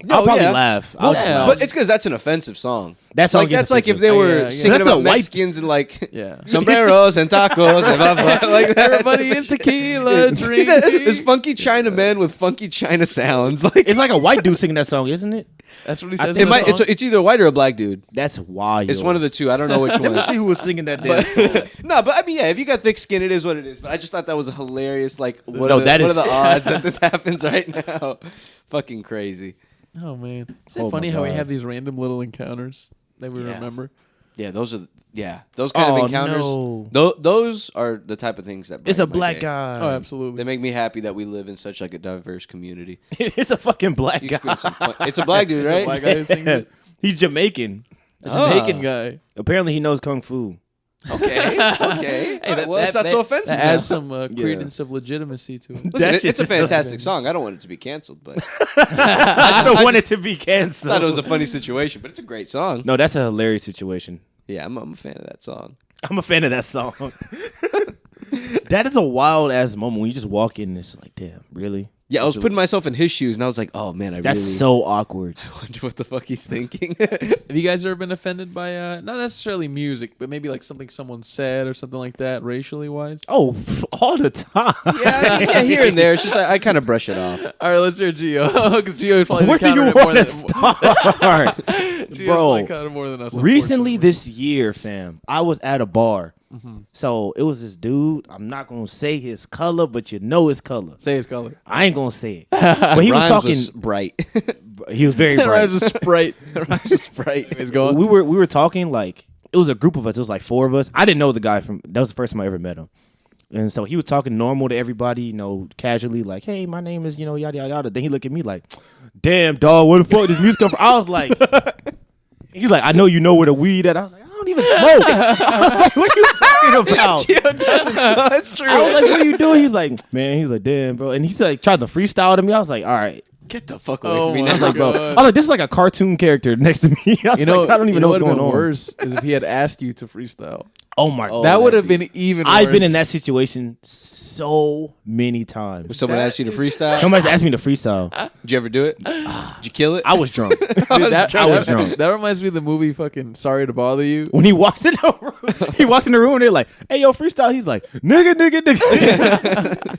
I'll probably
yeah.
laugh.
Well,
I'll just
yeah.
laugh.
But it's because that's an offensive song.
That song
like
is
that's like if
offensive.
they
Oh,
were
yeah, yeah.
singing
That's a
about
white-
Mexicans and like
Yeah.
sombreros and tacos and blah, blah, like that.
Everybody is tequila
He
drinking.
said, it's funky China men with funky China sounds. Like
It's like a white dude singing that song, isn't it?
That's what he says.
it
in the
might.
song.
It's either a white or a black dude.
That's wild.
It's one of the two. I don't know which
Let me
one.
see who was singing that damn song.
No, but I mean, yeah. If you got thick skin, it is what it is. But I just thought that was a hilarious. Like, what
No,
are the,
that
what
is-
are the odds that this happens right now? Fucking crazy.
Oh man, is it
Oh,
funny
my
how we
God.
have these random little encounters that we
Yeah.
remember?
Yeah, those kind of encounters.
No.
Those are the type of things that.
It's a
brighten my
black
day.
guy.
Oh, absolutely.
They make me happy that we live in such like a diverse community.
It's a fucking black
You
guy.
spend some fun- It's a black dude,
It's a
right?
black guy who sings it.
He's Jamaican.
A Jamaican guy.
Apparently, he knows kung fu.
Okay. Okay.
Hey,
Well, it's not so offensive.
That adds
now.
some credence of legitimacy to it.
Listen,
That
it's
shit
a
just
fantastic song. I don't want it to be canceled, but
I
I
don't want it
just
to be canceled.
thought it was a funny situation. But it's a great song.
No, that's a hilarious situation.
Yeah, I'm a fan of that song.
I'm a fan of that song. That is a wild ass moment when you just walk in and it's like, damn, really?
Yeah, I was putting myself in his shoes, and I was like, "Oh man,
That's
really
so awkward.
wonder what the fuck he's thinking."
Have you guys ever been offended by not necessarily music, but maybe like something someone said or something like that, racially wise?
Oh, all the time.
yeah, here and there. It's just I kind of brush it off.
All right, let's hear Gio because Gio probably
Where do you
encountered it more
want to
than
start?
Gio's
Bro,
probably encountered more than us.
Recently
unfortunately.
this year, fam, I was at a bar. So it was this dude. I'm not gonna say his color, but you know his color.
Say his color.
I ain't gonna say it. But he was
Rhymes
talking.
was bright.
He was very bright.
Rhymes a Sprite.
Rhymes was bright.
He's going.
we were talking like it was a group of us. It was like 4 of us. I didn't know the guy from. That was the first time I ever met him. And so he was talking normal to everybody, you know, casually, like, "Hey, my name is, you know, yada yada yada." Then he looked at me like, "Damn, dog, where the fuck this music come from?" I was like, he's like, "I know you know where the weed at." I was like, "I don't even smoke." I was like, "What are you talking about?"
Gio doesn't know. That's true.
I was like, "What are you doing?" He's like, "Man," he was like, "Damn, bro," and he's like tried to freestyle to me. I was like, "All right."
Get the fuck away
Oh
from me
my
now,
Like, bro,
God.
I was like, "This is like a cartoon character next to me." I was
You know,
like, I don't even know what's
what
going
would've
on.
been worse is if he had asked you to freestyle.
Oh my
Oh,
god,
That would
that'd
have been even.
I've been
worse.
in that situation so many times.
Someone asked you to freestyle.
Somebody's asked me to freestyle.
Did you ever do it? Did you kill it?
I was drunk.
Dude, that,
I was drunk.
That reminds me of the movie fucking Sorry to Bother You.
When he walks in the room, and they're like, "Hey, yo, freestyle." He's like, "Nigga, nigga, nigga."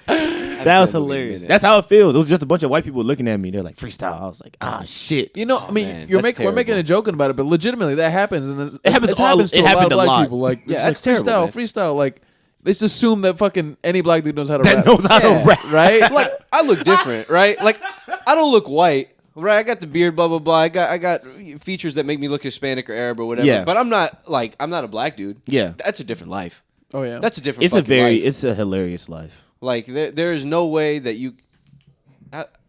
That was
that movie
hilarious.
minute.
That's how it feels. It was just a bunch of white people looking at me. They're like, "Freestyle." I was like, "Ah, shit."
You know, I mean,
man,
we're
that's
making
terrible.
a joking about it, but legitimately that happens, and
It happens
to a lot
happened
of
a
black
lot.
people. Like,
Yeah,
it's
that's
like,
terrible,
freestyle. Like, they just assume that fucking any black dude knows how to
That
rap.
knows how
Yeah.
to rap.
right?
Like I look different, right? Like I don't look white, right? I got the beard, blah blah blah. I got features that make me look Hispanic or Arab or whatever.
Yeah.
But I'm not a black dude.
Yeah.
That's a different life.
Oh yeah,
That's a different.
It's a
fucking life.
it's a hilarious life.
Like there is no way that you,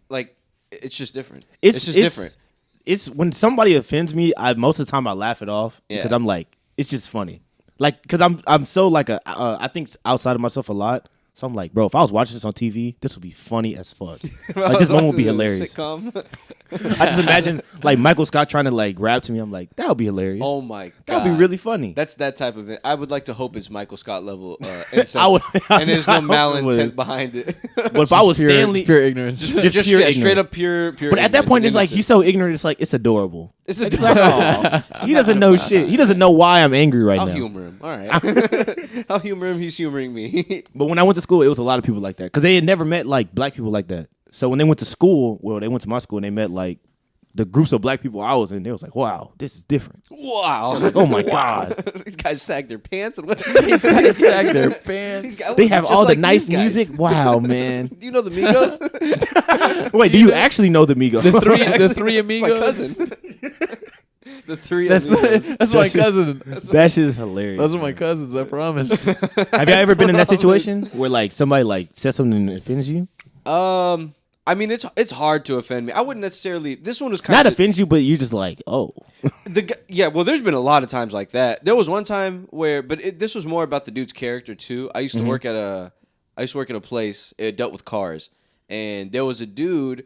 like it's just different. It's just different.
It's when somebody offends me. Most of the time I laugh it off
Yeah.
because I'm like, it's just funny. Like, because I'm so like I think outside of myself a lot. So I'm like, bro, if I was watching this on TV, this would be funny as fuck. Like, this moment would be hilarious.
Sitcom.
I just imagine like Michael Scott trying to like rap to me. I'm like, that would be hilarious.
Oh my god,
that would be really funny.
That's that type of it. I would like to hope it's Michael Scott level insensitive,
I would-
and there's
I
no
hope it was.
malintent behind it.
But if I was
pure,
Stanley,
pure ignorance.
just pure
yeah, straight
ignorance.
up pure.
But at that
ignorance
point,
and
it's like he's
innocence.
so ignorant. It's like it's adorable.
It's a
It's like, oh, he doesn't know shit. He doesn't know why I'm angry right
I'll
now.
humor him. All right. I'll humor him. He's humoring me.
But when I went to school, it was a lot of people like that because they had never met like black people like that. So when they went to school, they went to my school and they met like the groups of black people I was in. They was like, "Wow, this is different."
Wow.
Like, oh my god,
These guys sag their pants. And what?
These guys sag their pants.
they have all the nice music. Wow, man.
Do you know the Migos?
Wait, do you actually know the Migos?
The three
It's my
amigos.
cousin. The three
That's
amigos.
that's my cousin.
That shit is hilarious.
Those are my cousins. I promise.
Have you ever been in that situation where like somebody like says something that offends you?
I mean, it's hard to offend me. I wouldn't necessarily. This one was kind
Not
of
offends you, but you just like, oh.
yeah. Well, there's been a lot of times like that. There was one time where, but this was more about the dude's character too. I used to work at a place. It dealt with cars, and there was a dude.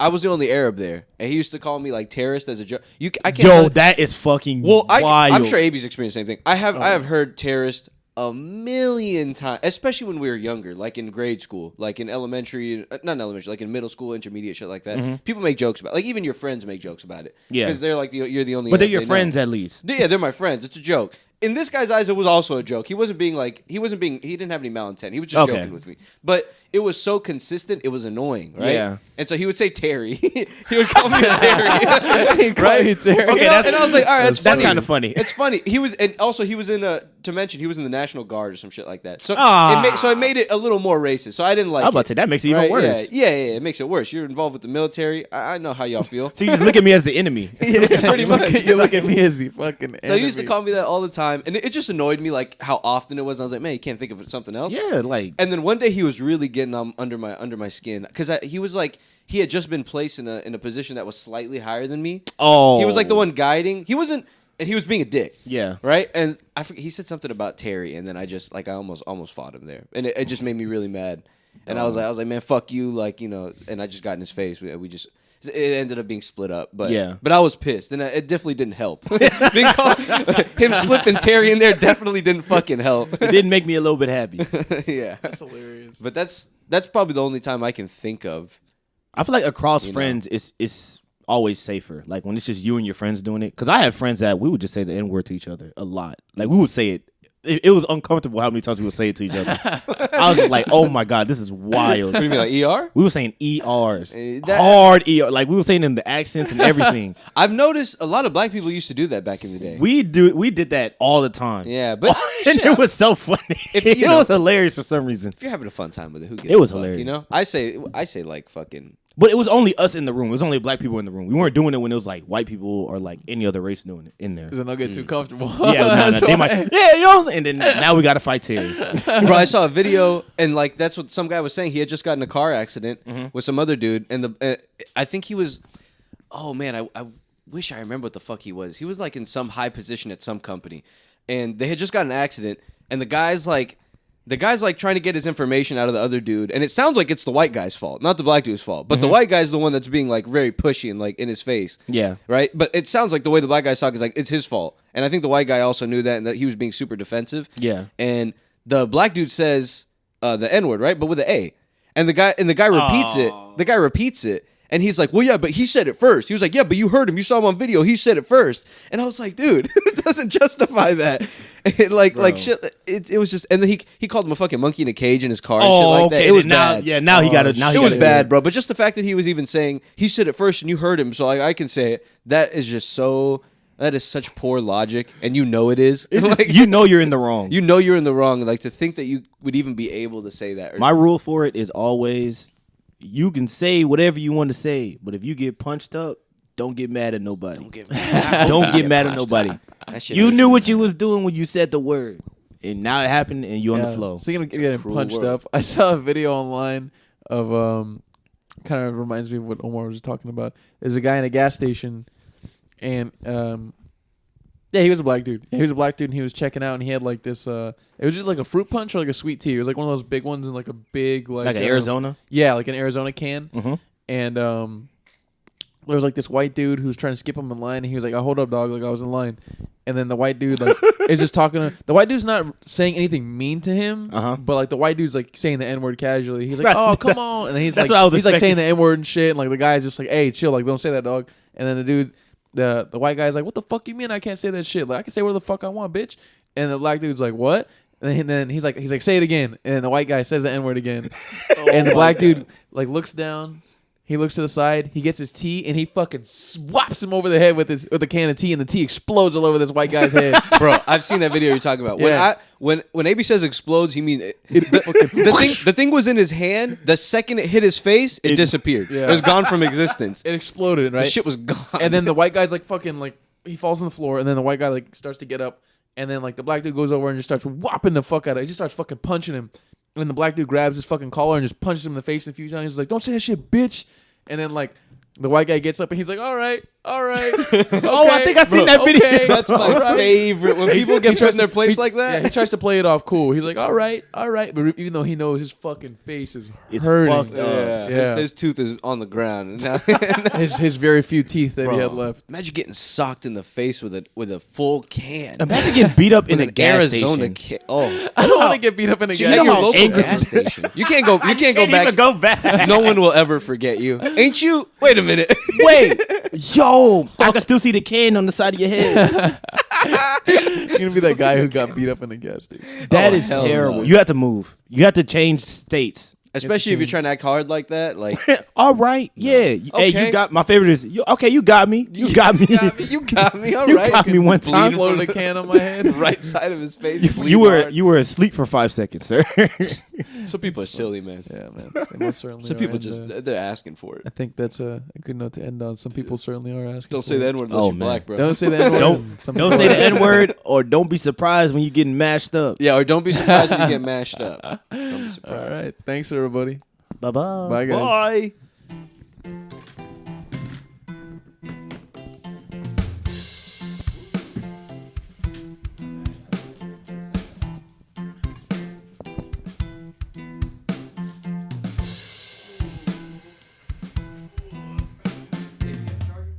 I was the only Arab there, and he used to call me like terrorist as a joke. I can't.
Yo, that is fucking wild.
I'm sure AB's experienced the same thing. I have heard terrorist a million times, especially when we were younger, like in grade school, like in elementary, not in elementary, like in middle school, intermediate, shit like that. People make jokes about it. Like even your friends make jokes about it.
Yeah.
Because they're like, you're the only
But they're
Arab
your
they
friends
know.
at least.
Yeah, they're my friends. It's a joke. In this guy's eyes, it was also a joke. He wasn't being, he didn't have any malintent. He was just
Okay.
joking with me. But it was so consistent, it was annoying, right?
Yeah.
And so he would say Terry. He would call me a Terry.
He called me Terry.
Okay,
And I was like, all right, that's
That's
funny.
kind of funny.
It's funny. He was in to mention he was in the National Guard or some shit like that. So
Ah.
it made it a little more racist. So I didn't like
I was about
it.
to say, that makes it even
Right?
worse.
Yeah, it makes it worse. You're involved with the military. I know how y'all feel.
So you just look at me as the enemy.
Pretty much.
You look at me as the fucking.
So he used to call me that all the time, and it just annoyed me, like how often it was. And I was like, man, you can't think of something else.
Yeah, like
And then one day he was really getting under my skin because he was like he had just been placed in a position that was slightly higher than me.
oh,
He was like the one guiding. He wasn't, and he was being a dick.
Yeah.
Right. And he said something about Terry, and then I just I almost fought him there, and it just made me really mad. And I was like, man, fuck you, like and I just got in his face. We just. It ended up being split up, but I was pissed, and it definitely didn't help. Him slipping Terry in there definitely didn't fucking help.
It didn't make me a little bit happy.
Yeah,
That's hilarious.
but that's probably the only time I can think of.
I feel like across friends, it's always safer. Like when it's just you and your friends doing it. Because I have friends that we would just say the N word to each other a lot. Like we would say it. It was uncomfortable how many times we would say it to each other. I was like, oh my God, this is wild.
What do you mean, like ER?
We were saying ERs.
That-
Hard ER. Like we were saying in the accents and everything.
I've noticed a lot of black people used to do that back in the day.
We did that all the time.
Yeah, but
and
shit,
it was so funny. It was hilarious for some reason.
if you're having a fun time with it, who gives
It was
a fuck,
hilarious.
I say like fucking.
But it was only us in the room. It was only black people in the room. We weren't doing it when it was like white people or like any other race doing it in there.
Because then they'll get too comfortable.
Yeah,
That's
they
why.
might. Yeah, you know. And then now we got to fight Terry.
Bro, I saw a video, and like that's what some guy was saying. He had just gotten in a car accident with some other dude, and I think he was. Oh man, I wish I remember what the fuck he was. He was like in some high position at some company, and they had just got in an accident, and the guy's like trying to get his information out of the other dude, and it sounds like it's the white guy's fault, not the black dude's fault. But the white guy's the one that's being like very pushy and like in his face.
Yeah.
Right? But it sounds like the way the black guy's talking is like it's his fault. And I think the white guy also knew that and that he was being super defensive.
Yeah.
And the black dude says the N-word, right? But with an A. And the guy repeats it. The guy repeats it. And he's like, well, yeah, but he said it first. He was like, yeah, but you heard him. You saw him on video. He said it first. And I was like, dude, it doesn't justify that. like shit. It was just, and then he called him a fucking monkey in a cage in his car and shit like that. It was
now,
bad.
Yeah, now he got it. Now he
It
got
was bad, bro. But just the fact that he was even saying he said it first and you heard him, so I can say it. That is just so. That is such poor logic, and you know it is.
Like, you know you're in the wrong.
You know you're in the wrong. Like to think that you would even be able to say that.
My rule for it is always, you can say whatever you want to say, but if you get punched up, don't get mad at nobody.
Don't get mad.
Don't get mad at nobody.
That shit
You
hurts
knew
me.
what you was doing when you said the word, and now it happened, and you on the flow.
Speaking of getting
Cruel
punched
world.
up, I saw a video online of kind of reminds me of what Omar was talking about. There's a guy in a gas station, and yeah, he was a black dude. Yeah, he was a black dude, and he was checking out, and he had like this. It was just like a fruit punch or like a sweet tea. It was like one of those big ones in like a big
Like an Arizona.
Yeah, like an Arizona can.
Mhm.
And there was like this white dude who was trying to skip him in line, and he was like, "Oh, hold up, dog!" Like I was in line, and then the white dude like is just talking to the white dude's not saying anything mean to him, but like the white dude's like saying the N word casually. He's like, "Oh, come on," and then he's
That's
like,
what I was
he's like
expecting.
saying the N word and shit, and like the guy's just like, "Hey, chill, like don't say that, dog." And then the dude the white guy's like, what the fuck you mean I can't say that shit? Like I can say whatever the fuck I want, bitch. And the black dude's like, what? And then he's like, say it again. And the white guy says the N-word again. And the black dude like looks down. He looks to the side. He gets his tea and he fucking swaps him over the head with a can of tea, and the tea explodes all over this white guy's head.
Bro, I've seen that video you're talking about.
Yeah.
When AB says explodes, he means the thing was in his hand. The second it hit his face, it disappeared.
Yeah.
It was gone from existence.
It exploded, right?
The shit was gone.
And then the white guy's like fucking like he falls on the floor, and then the white guy like starts to get up, and then like the black dude goes over and just starts whopping the fuck out of him. He just starts fucking punching him. And the black dude grabs his fucking collar and just punches him in the face a few times. He's like, don't say that shit, bitch. And then like the white guy gets up and he's like, all right. Okay,
Oh, I think I seen that video.
okay,
That's my
all right.
favorite. When people get put in their place like that.
Yeah, he tries to play it off cool. He's like, all right. But even though he knows his fucking face is
It's
hurting.
fucked up.
Yeah.
Yeah.
His tooth is on the ground. Now,
his very few teeth that he had left.
imagine getting socked in the face with a full can.
Imagine getting beat up in
With
a
an
gas
Arizona
station.
can. Oh,
I don't want to get beat up in a
so you
gas
got your
how
local
angry-
gas station. You can't go. You can't go
Can't
back.
even go back.
No one will ever forget you. Ain't you? Wait a minute.
Wait, yo, I can still see the can on the side of your head.
You're gonna be that guy who got beat up in a gas station.
That
Oh,
is
hell
terrible.
no.
You have to move. You have to change states.
Especially if you're trying to act hard like that. Like,
All right, yeah. Hey,
Okay.
you got my favorite is okay. You got me. You got me.
you got me. All
You
right.
got me one time.
Exploded a can on my head.
Right side of his face.
You were asleep for 5 seconds, sir.
Some people are silly, man.
Yeah, man. They most certainly
Some
are,
people
and,
just they're asking for
I
it.
think that's a good note to end on. Some people certainly are asking.
Don't
for
say
it.
that N-word unless
Oh,
you're
man.
black, bro.
Don't say the N-word.
Don't
Some
don't
people
say the
are.
N word, or don't be surprised when you getting mashed up.
Yeah, or don't be surprised when you get mashed up. Don't be
All
surprised.
right. Thanks, everybody.
Bye bye.
Bye, guys.
Bye.